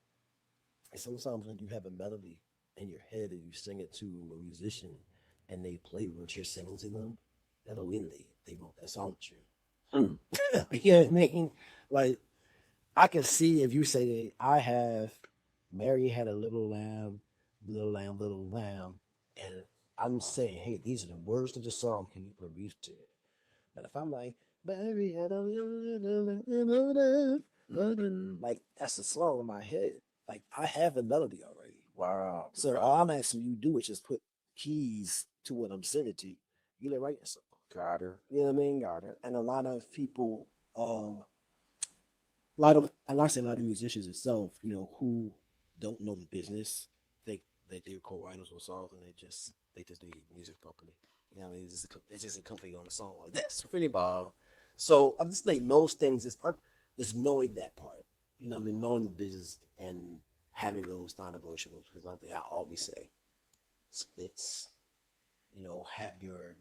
sometimes when you have a melody in your head and you sing it to a musician and they play what you're singing to them, that'll mean they wrote that song with you. You know what I mean? Like I can see if you say I have Mary had a little lamb, little lamb, and I'm saying, hey, these are the words of the song. Can you put music to it? But if I'm like, Mary had a little lamb, like that's a song in my head. Like I have a melody already. Wow. So all I'm asking you to do is just put keys to what I'm sending to you. You let write yourself. Got her. You know what I mean? Got it. And a lot of people, a lot of musicians itself, who don't know the business, think that they're co-writers on songs, and they need a music company. You know what I mean? It's just a company on a song like that's pretty Bob. So I'm just like those things is knowing that part. I mean, knowing the business and having those non-negotiables. Because one thing I always say, it's have your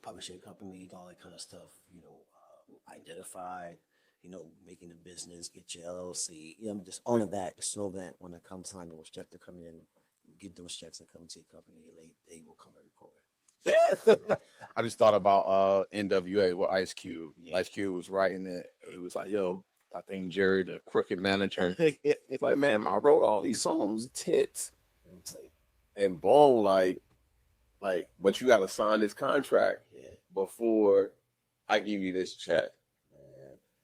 publishing company, all that kind of stuff, identified, making a business, get your LLC, just all of that, so that when it comes time those checks to come in, get those checks and come to your company, they will come and record. I just thought about NWA with Ice Cube. Yeah. Ice Cube was writing it. He was like, "Yo, I think Jerry, the crooked manager, it's like, man, I wrote all these songs, tits, and boom, like, but you got to sign this contract Yeah. before I give you this check."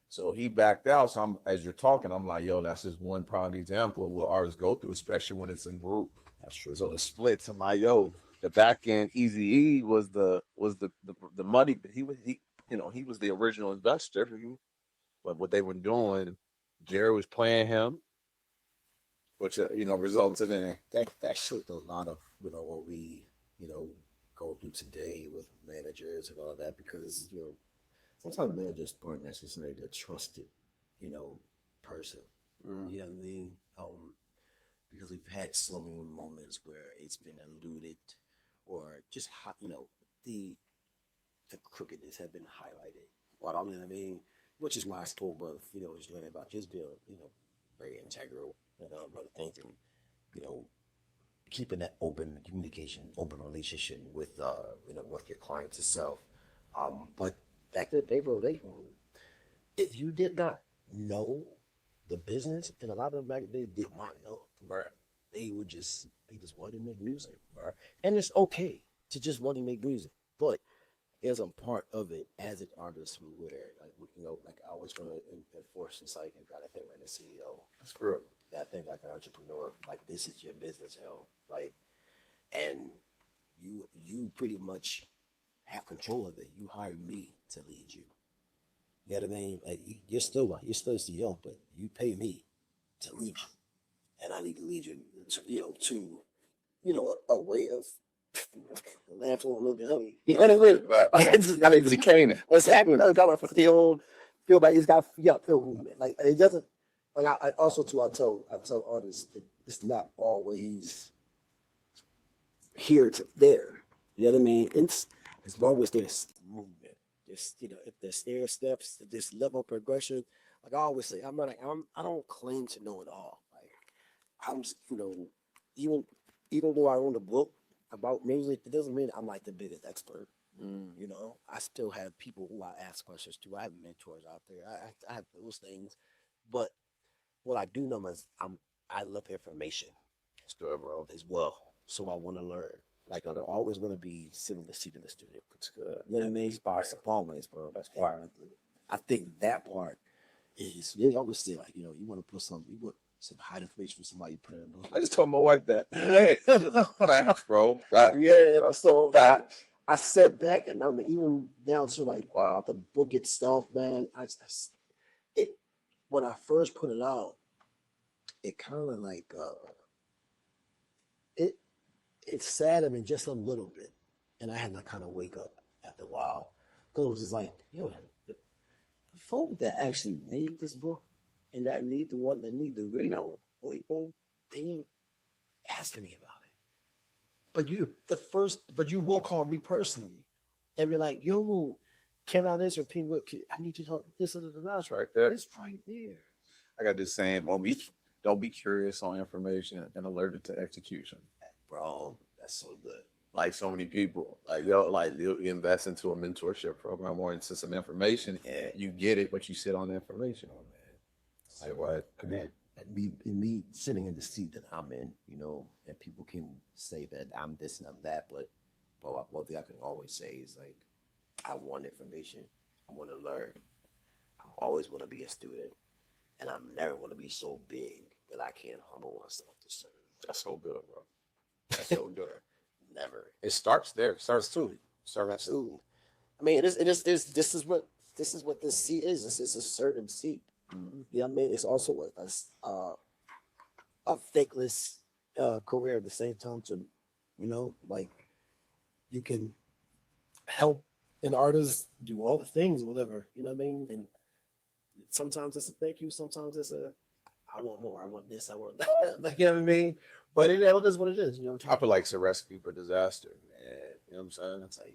So he backed out. So as you're talking, I'm like, yo, that's just one prime example of what artists go through, especially when it's in group. That's true. So the splits, I'm like, yo, the back end Easy E was the money. He was the original investor. But what they were doing, Jerry was playing him, which resulted in that showed a lot of what we go through today with managers and all that, because sometimes managers aren't necessarily the trusted person. You know what I mean? Because we've had so many moments where it's been alluded, or just the crookedness have been highlighted. Well, I mean, which is why I spoke of was doing about just being very integral and other things, and keeping that open communication, open relationship with with your clients itself. But back in the day, bro, if you did not know the business, and a lot of them back then did not know, bro, they just wanted to make music, bro. And it's okay to just want to make music, but there's a part of it as an artist where, like I always want to enforce this, like you gotta think like the CEO. That's true. That thing like an entrepreneur, like this is your business, like, and you pretty much have control of it. You hired me to lead you. You know what I mean? Like you're still the CEO, but you pay me to lead you, and I need to lead you to a way of laughing a little bit. You know what I mean? Right. Like, I need to cane it. what's happening? I got my feel like he's got movement. Like it doesn't. Like I also too. I tell artists it's not always here to there. You know what I mean? It's as long as there's movement. Just if there's stair steps, if there's level progression. Like I always say, I don't claim to know it all. Like I'm just, even though I own a book about music, it doesn't mean I'm like the biggest expert. I still have people who I ask questions to. I have mentors out there. I have those things, but what I do know is I love information Still, bro. as well. So I want to learn. Like I'm always going to be sitting in the seat in the studio. It's good. You know what I mean? Sparks always, bro. That's part. I think that part is. They always say like you want to put you want some hide information for somebody. Put it in. I just told my wife that. Hey, bro. Yeah, so that I sat back and I'm even down to like wow, the book itself, man. It when I first put it out, it kind of like it saddened me just a little bit, and I had to kind of wake up after a while because it was just like the folk that actually made this book and that need the one that need the they asking me about it. But you won't call me personally and be like, yo, can I this or I need to talk this or that. That's right there. It's right there. I got this saying, don't be curious on information and allergic to execution. Bro, that's so good. Like so many people, you invest into a mentorship program or into some information, and you get it, but you sit on the information. Oh man, like what? Come in. And me sitting in the seat that I'm in, and people can say that I'm this and I'm that, but one thing I can always say is like, I want information. I want to learn. I always want to be a student, and I never want to be so big that I can't humble myself to serve. That's so good, bro. That's so good. Never. It starts there. It starts Soon. starts Soon. I mean, this is what this seat is. This is a certain seat. Mm-hmm. You know what I mean? It's also a thankless career at the same time too. Like you can help an artist do all the things, whatever. You know what I mean? And sometimes it's a thank you. Sometimes it's I want more. I want this. I want that. Like you know what I mean? But it is what it is. You know what I'm I feel like it's a recipe for disaster, man. You know what I'm saying? That's like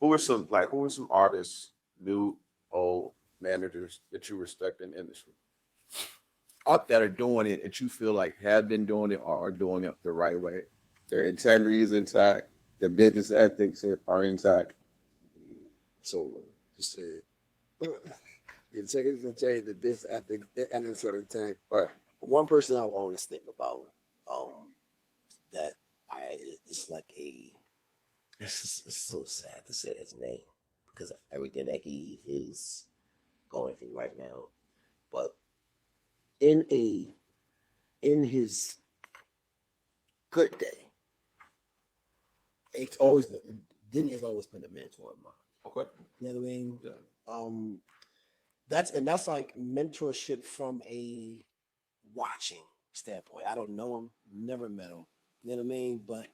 Who are some artists, new, old managers that you respect in the industry? Up that are doing it that you feel like have been doing it or are doing it the right way. Their integrity is intact, their business ethics are intact. So just say the integrity can change the business ethic and it's sort of thing. Right. One person I always think about, that it's like it's so sad to say his name because of everything that he is going through right now. But in his good day, it's always Denny has always been a mentor of mine. Okay. You know what I mean? Yeah. That's like mentorship from a watching standpoint. I don't know him, never met him. You know what I mean? But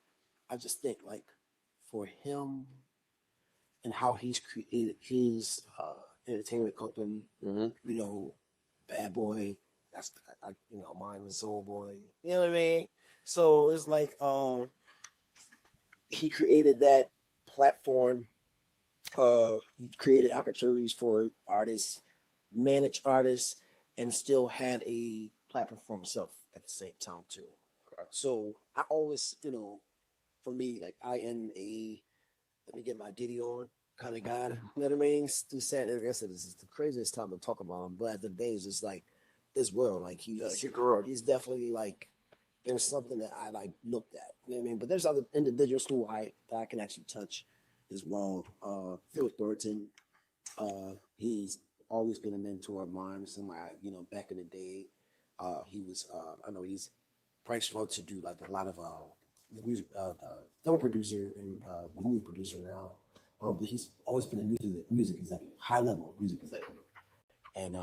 I just think like for him and how he's created his entertainment company, Bad Boy, that's mine was Soul Boy. You know what I mean? So it's like he created that platform. He created opportunities for artists, managed artists, and still had a platform for himself at the same time too. So I always, for me, like I am let me get my Diddy on kind of guy. You know what I mean? It's too sad. Like I said, this is the craziest time to talk about him. But at the days, it's like this world. Like he's definitely like there's something that I like looked at. You know what I mean? But there's other individuals who that I can actually touch as well. Phil Thornton, he's always been a mentor of mine. Somebody, back in the day, he was. I know he's priced well to do like a lot of music, film producer and movie producer now. He's always been a music executive, high level music executive. And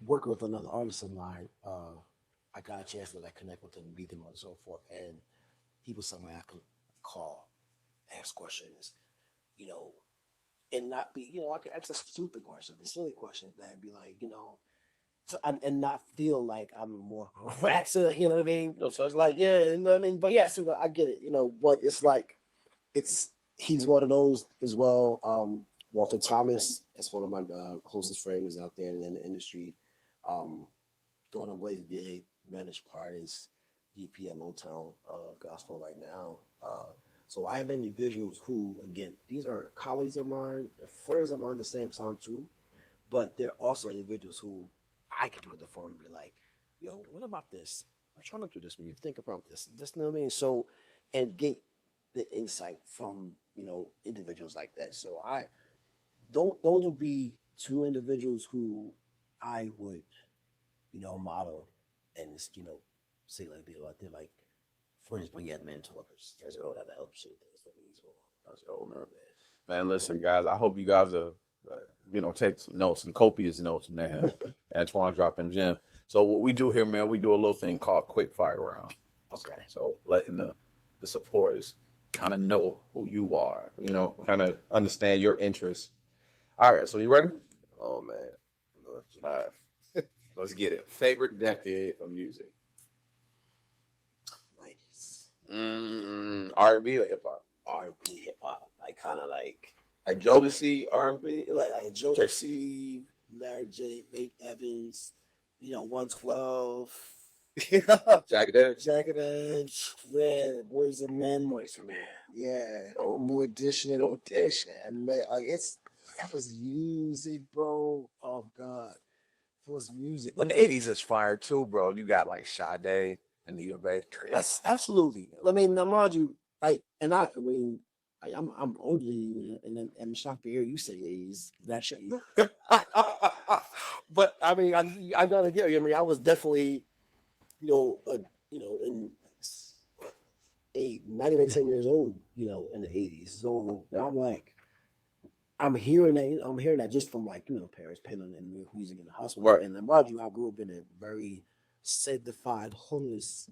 working with another artist of mine, I got a chance to like connect with him, meet him, and so forth. And he was somebody I could call, ask questions, you know, and not be, I could ask a stupid question, a silly question, and be like, and not feel like I'm more harasser, you know what I mean? So it's like, yeah, you know what I mean? But yeah, so I get it, but it's like, he's one of those as well. Walter Thomas is one of my closest friends out there in the industry. Doing a way big managed artist, DP at Motown Gospel right now. So I have individuals who, again, these are colleagues of mine, friends of mine at the same time too, but they're also individuals who I can put the phone and be like, yo, what about this? I'm trying to do this when you think about this. Just know what I mean? So, and get the insight from, individuals like that. So I those would be two individuals who I would, model and just, say like be like they're like, for instance, yeah, mentors. There's all that helps you. That's old, man. Man, listen, guys. I hope you guys take some notes, some copious notes, man. Antoine dropping gem. So what we do here, man, we do a little thing called quick fire round. Okay. So letting the supporters kind of know who you are, kind of understand your interests. All right, so you ready? Oh man. All right. Let's get it. Favorite decade of music? Nice. R&B or hip hop? R&B, hip hop, like kind of like Jodeci, R&B. like Jodeci, Larry J, Nate Evans, 112, Jagged Edge. Jagged Edge, Red, Boys and Men, Yeah. Oh, more audition, man. Like that was music, bro. Oh God. It was music. But the 80s is fire too, bro. You got like Sade and the Bay. Yes, absolutely. I mean, now, mind you, I'm older than you, and I'm shocked to hear you say '80s. That shit. But I mean, I gotta get you. I mean, I was definitely, in not even 10 years old, in the '80s. So I'm like, I'm hearing that just from like, parents paying and music in the house. Right. And then mind you, I grew up in a very sanctified, homeless,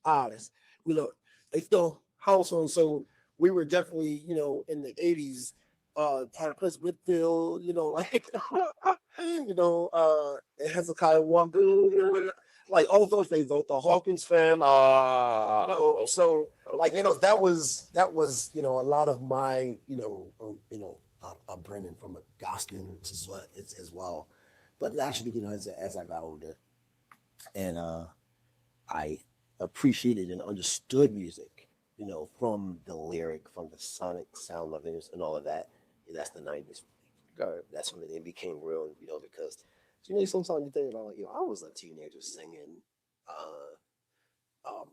artist. They still house on, so we were definitely, in the '80s, part of place Whitfield, like, Hezekiah Wambu, like all those things, the Hawkins fan. So like, that was, a lot of my, upbringing from a gospel as well. But actually, as I got older, and I appreciated and understood music, from the lyric, from the sonic sound of it, and all of that. And that's the '90s. That's when it became real, because sometimes you think about, I was a teenager singing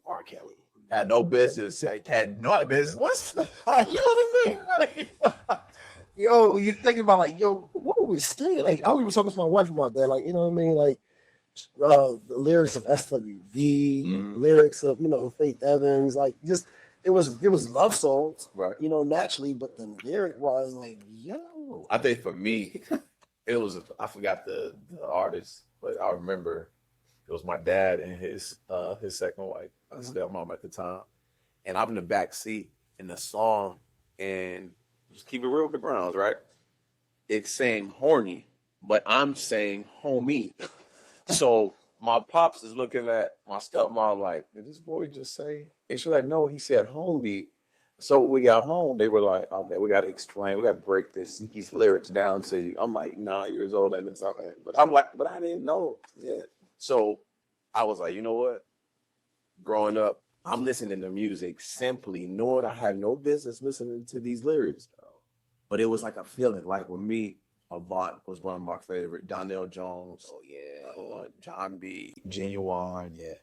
R. Kelly. Had no business. Had no business. What's You know what I mean? Yo, you thinking about like, what were we singing? Like, I was talking to my wife about that. Like, you know what I mean? Like, the lyrics of SWV, lyrics of Faith Evans, like just it was love songs, Right. Naturally, but the lyric was like, yo, I think for me, it was I forgot the artist, but I remember it was my dad and his second wife, stepmom at the time, and I'm in the back seat in the song, and just keep it real with the Browns, right? It's saying horny, but I'm saying homie. So my pops is looking at my stepmom like, did this boy just say? And she's like, no, he said homie. So when we got home, they were like, okay, we got to explain, we got to break these lyrics down to you. I'm like 9 years old and it's okay. But I'm like, but I didn't know. Yeah. So I was like, you know what? Growing up, I'm listening to music simply knowing I had no business listening to these lyrics. But it was like a feeling, like with me, Avant was one of my favorite. Donnell Jones. oh yeah, John B. Genuine, yeah.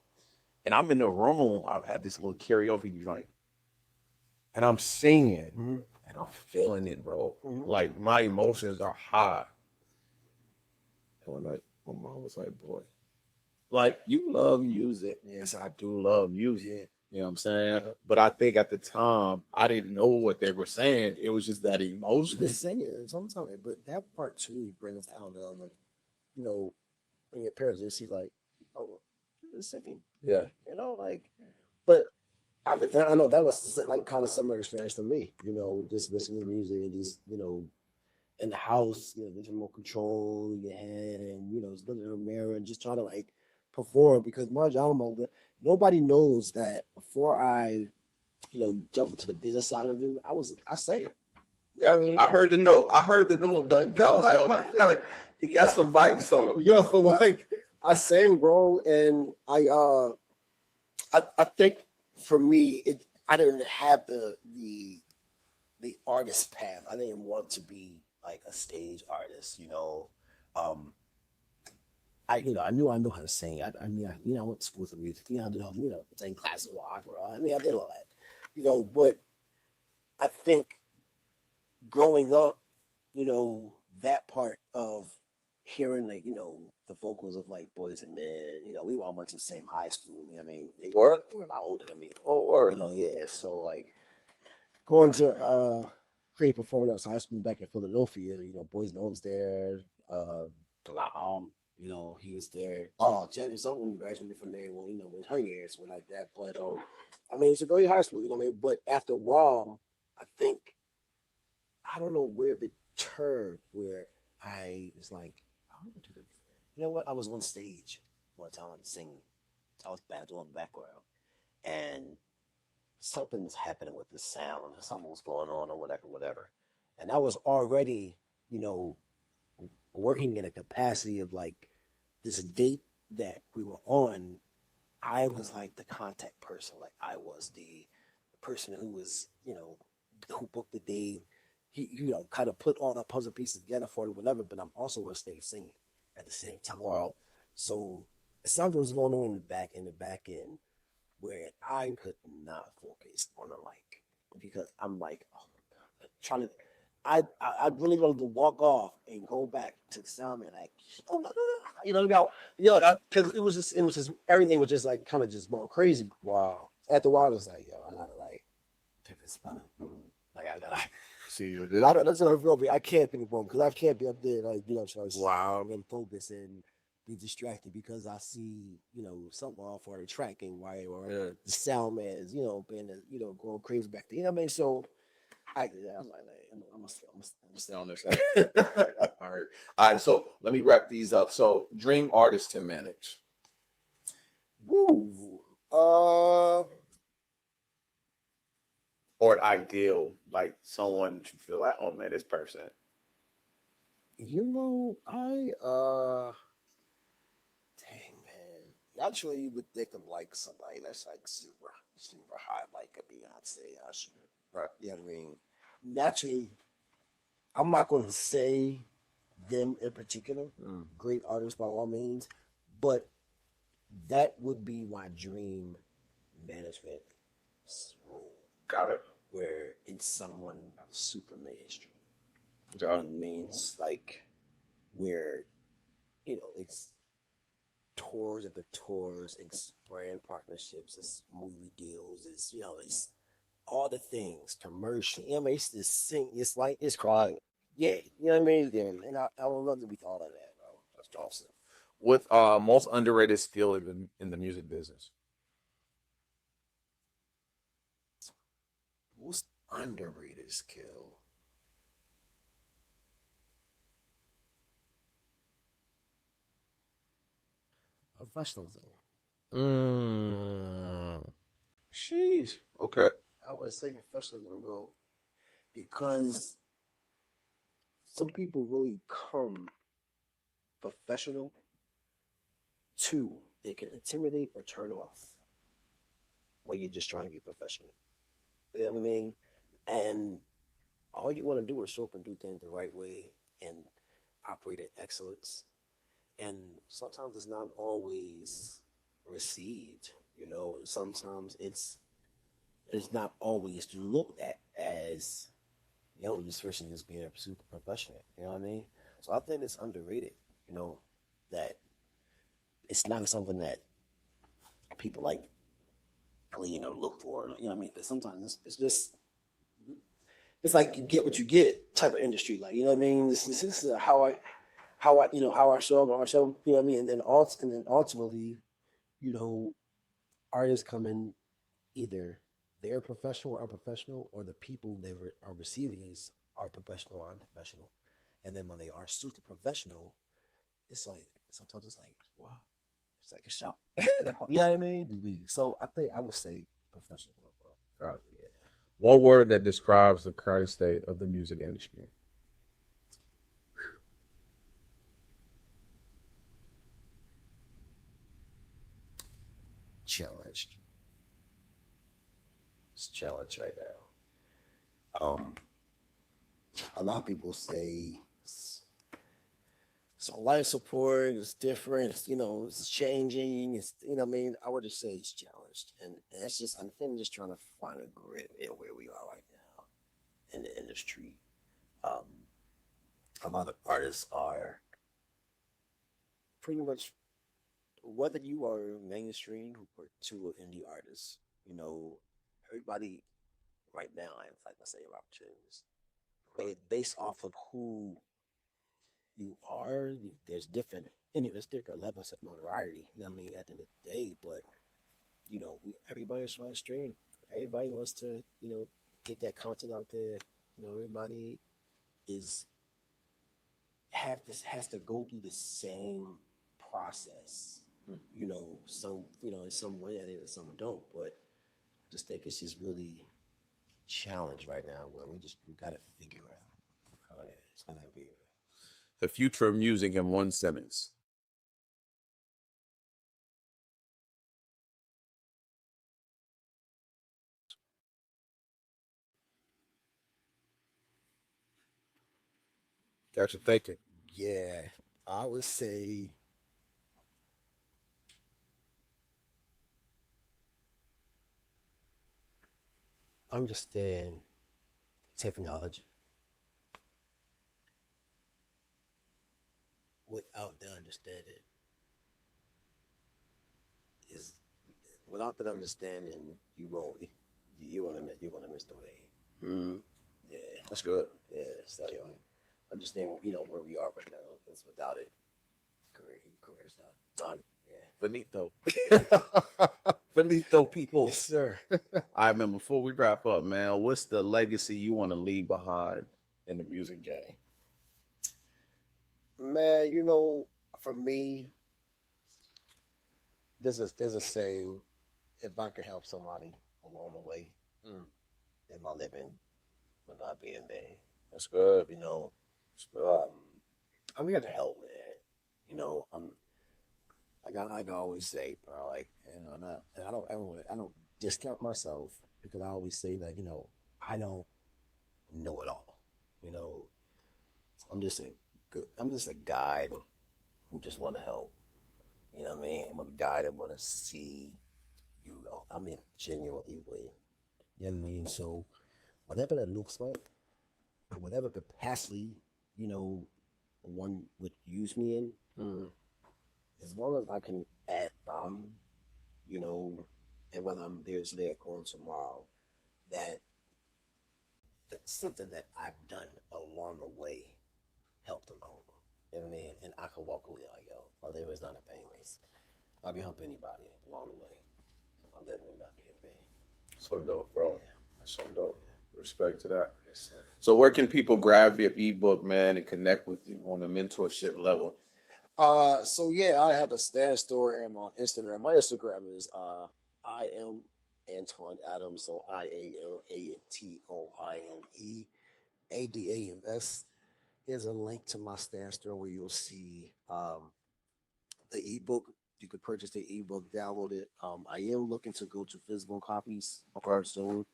And I'm in the room. I've had this little karaoke joint. And I'm singing. And I'm feeling it, bro. Like my emotions are high. And my mom was like, boy, like you love music. Yes, I do love music. You know what I'm saying? But I think at the time I didn't know what they were saying. It was just that emotion. The singer, sometimes, but that part too brings down the, you know, when your parents just see like, oh, it's singing, Yeah. you know, like, but I know that was like kind of similar experience for me, you know, just listening to music and just, you know, in the house, you know, there's more control in your head and, you know, just looking in the mirror and just trying to like perform because Marge Alamo, nobody knows that before I, you know, jumped into the business side of it, I sang. I mean, I heard the note. I heard the note. Like, no, like, oh my God, he got some bites on him. you know, for like I sang, bro, and I think for me, I didn't have the artist path. I didn't want to be like a stage artist, you know. Um, I knew I knew how to sing. I mean, you know, I went to school for music. You know, I did, you know, sang classical opera. I mean, I did all that, you know. But I think growing up, you know, that part of hearing like, you know, the vocals of like Boys and Men, you know, we all went to the same high school. You know what I mean, they were a lot older than me. Or You know, yeah. So like going to create performing arts high school back in Philadelphia, you know, Boys and Men was there, you know, he was there. Oh, Jenny something graduated from there, well, you know, with her years were like that. But I mean, it's a great high school, you know what I mean? But after a while, I think I don't know where the turned where I was like, I want to do this. You know what? I was on stage one time singing. I was bad on the background. And something's happening with the sound. Something was going on or whatever, whatever. And I was already, you know, working in a capacity of like this date that we were on. I was like the contact person. Like I was the person who was, you know, who booked the date. He, you know, kind of put all the puzzle pieces together for it, whatever. But I'm also on stage singing at the same time. So something was going on in the back end, where I could not focus on the like because I'm like oh, trying to. I really wanted to walk off and go back to the sound man like oh, no, no, no. You know because it was just everything was just like kind of just going crazy. Wow. After a while, I was like, yo, I gotta like pick this spot. Like I gotta See you. I don't, that's not real. I can't think of one because I can't be up there like you know trying to Wow. and focus and be distracted because I see you know something off or the tracking right or Yeah. the sound man is you know being you know going crazy back there. You know what I mean? So I was like, I'm gonna stay on this. All right. All right. So let me wrap these up. So dream artist to manage. Woo. Or an ideal, like someone that you feel like, oh man, this person. You know, dang man. Naturally, you would think of like somebody that's like super high, like a Beyonce, Usher. Right. You know what I mean? Naturally, I'm not going to say them in particular, great artists by all means, but that would be my dream management role, Got it. where it's someone super mainstream. Got it. It means like where you know it's tours after tours, it's brand partnerships, it's movie deals, it's you know it's all the things, commercial. You know, what I mean, it's this thing. It's like it's crying. Yeah, you know what I mean. And I would love to be all of that, bro. That's awesome. What most underrated skill in the music business? Most underrated skill. Professionalism. Sheesh. Okay. I would say professionalism, bro, because some people really come professional too. They can intimidate or turn off when you're just trying to be professional. You know what I mean? And all you want to do is show up and do things the right way and operate at excellence. And sometimes it's not always received, you know. Sometimes it's not always looked at as, you know, this person is being a super professional. You know what I mean? So I think it's underrated, you know, that it's not something that people like clean or look for. You know what I mean? But sometimes it's just it's like you get what you get type of industry. Like, you know what I mean? This is how I how I show up on our show. You know what I mean? And then ultimately, you know, artists come in either they're professional or unprofessional, or the people are receiving is are professional or unprofessional. And then when they are super professional, it's like sometimes it's like wow, it's like a shock. You know what I mean? So I think I would say professional. Right. Yeah. One word that describes the current state of the music industry. Challenged. It's challenged right now. A lot of people say so life support is different. It's, it's changing. It's what I mean. I would just say it's challenged, and that's just I think just trying to find a grip in where we are right now in the industry. Um, a lot of artists are pretty much whether you are mainstream or to an indie artist. Everybody right now has like the same opportunities. Based off of who you are, there's there's different levels of notoriety. You know what I mean, at the end of the day, but everybody's trying to stream. Everybody wants to, get that content out there. Everybody is has to go through the same process. Some in some way and some don't, but I just think it's just really challenged right now where we gotta figure out how it's gonna be. The future of music in one sentence. Got you thinking. Yeah, I would say understand technology without the understanding is without the understanding you want to miss the way. Mm, Yeah, that's good. yeah. So understand where we are right now. Because without it, career's not done. Yeah. Benito. Benito people. Yes, sir. I remember before we wrap up, man, what's the legacy you want to leave behind in the music game? Man, for me, there's a saying: if I could help somebody along the way, then my living would not be in vain. That's good. Um, I'm here to help, man. Like I always say, bro, like and I don't discount myself because I always say that I don't know it all. You know, I'm just a guide who just want to help. You know what I mean? I'm a guy that want to see I mean, genuinely way. You know what I mean? So whatever that looks like, whatever capacity, you know, one would use me in, as long as I can add value, you know, and whether I'm there going tomorrow, that that's something that I've done along the way helped them over. You know what I mean? And I can walk away like, yo, well, there was not a pain race. I'll be helping anybody along the way. I'll definitely not be in pain. So dope, bro. Yeah. That's so dope. Respect to that. Yes, sir. So where can people grab your ebook, man, and connect with you on a mentorship level? So yeah, I have a stand store and on Instagram. My Instagram is I am Antoine Adams, so IALANTOINE Here's a link to my stand store where you'll see the ebook. You could purchase the ebook, download it. I am looking to go to physical copies soon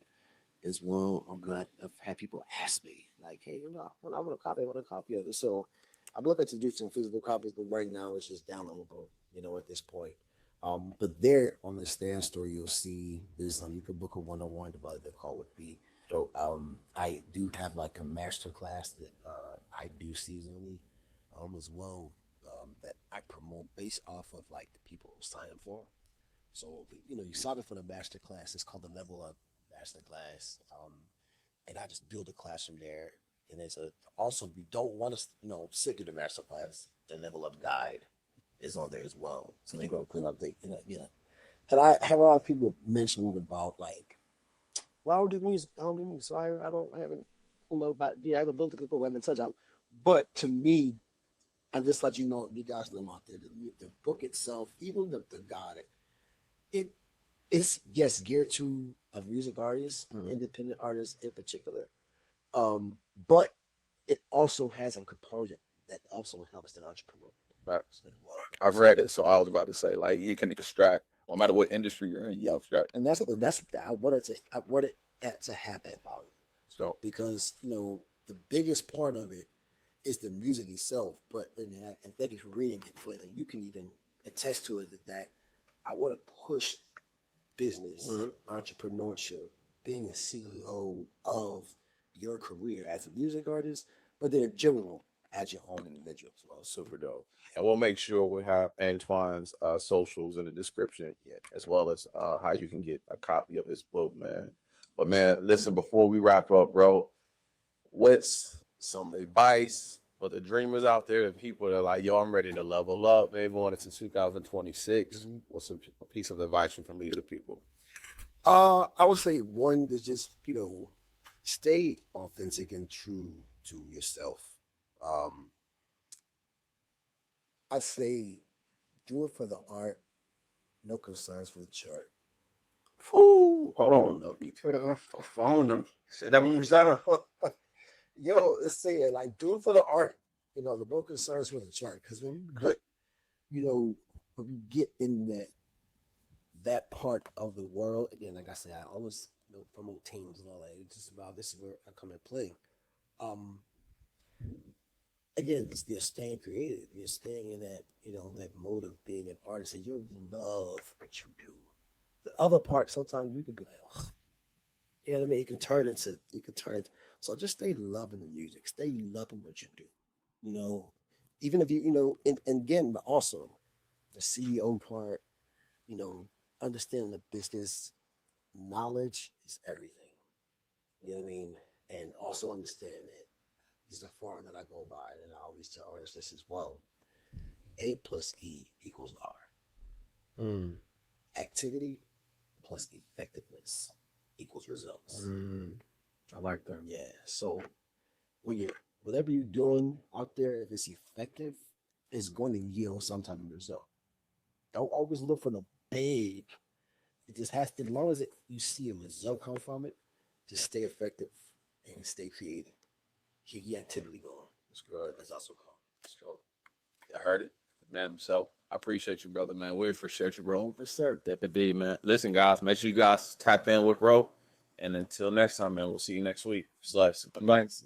as well. I'm glad I've had people ask me, like, hey, I want a copy of it. So I'm looking to do some physical copies, but right now it's just downloadable, at this point. But there on the stand store, you'll see there's you could book a one-on-one about the call with me. So I do have like a master class that I do seasonally as well that I promote based off of like the people who sign up for. So you sign up for the master class. It's called the Level Up Master Class, and I just build a class from there. And there's also, if you don't want to sit through the master class, the Level Up Guide is on there as well. So they go clean up yeah. And I have a lot of people mentioning about like, well, I don't do music. I don't do music. So I haven't, about, yeah, I have a book to go, I haven't touched out. But to me, and just let you know, you guys know out there, the book itself, even the guide, it's yes geared to a music artist, independent artists in particular. But it also has a component that also helps the entrepreneur. Facts. I've read it, so I was about to say, like, you can extract, no matter what industry you're in, you extract. And that's I wanted that to happen about it. So, Because the biggest part of it is the music itself. But and thank you for reading it, but you can even attest to it that I want to push business, entrepreneurship, being a CEO of your career as a music artist, but then in general as your own individual as well. super dope. And we'll make sure we have Antoine's socials in the description, as well as how you can get a copy of his book, man. But man, listen, before we wrap up, bro, what's some advice for the dreamers out there and people that are like, yo, I'm ready to level up, maybe going into 2026? What's a piece of advice from you to people? I would say one is just stay authentic and true to yourself. I say do it for the art, no concerns for the chart. Ooh, hold on. No, you put it on the phone. Said that means that. Let's say it like do it for the art. The no concerns for the chart. Because when when you get in that part of the world, again, like I said, I always promote teams and all that. It's just about this is where I come and play. Again, it's just staying creative. You're staying in that, that mode of being an artist, and you love what you do. The other part, sometimes you can be like, oh, what I mean? You can turn. So just stay loving the music. Stay loving what you do. Even if and again, but also the CEO part, understanding the business knowledge is everything. You know what I mean? And also understand that this is a formula that I go by, and I always tell artists this as well. A plus E equals R. Activity plus effectiveness equals results. I like that. Yeah. So whatever you're doing out there, if it's effective, it's going to yield some type of result. Don't always look for the big. It just has to, as long as you see a result come from it, just stay effective and stay creative. Keep the activity going. That's good. That's also cool. Let's go. I heard it, man. Himself. I appreciate you, brother, man. We appreciate you, bro. For sure. Definitely, man. Listen, guys, make sure you guys tap in with bro. And until next time, man, we'll see you next week. Thanks.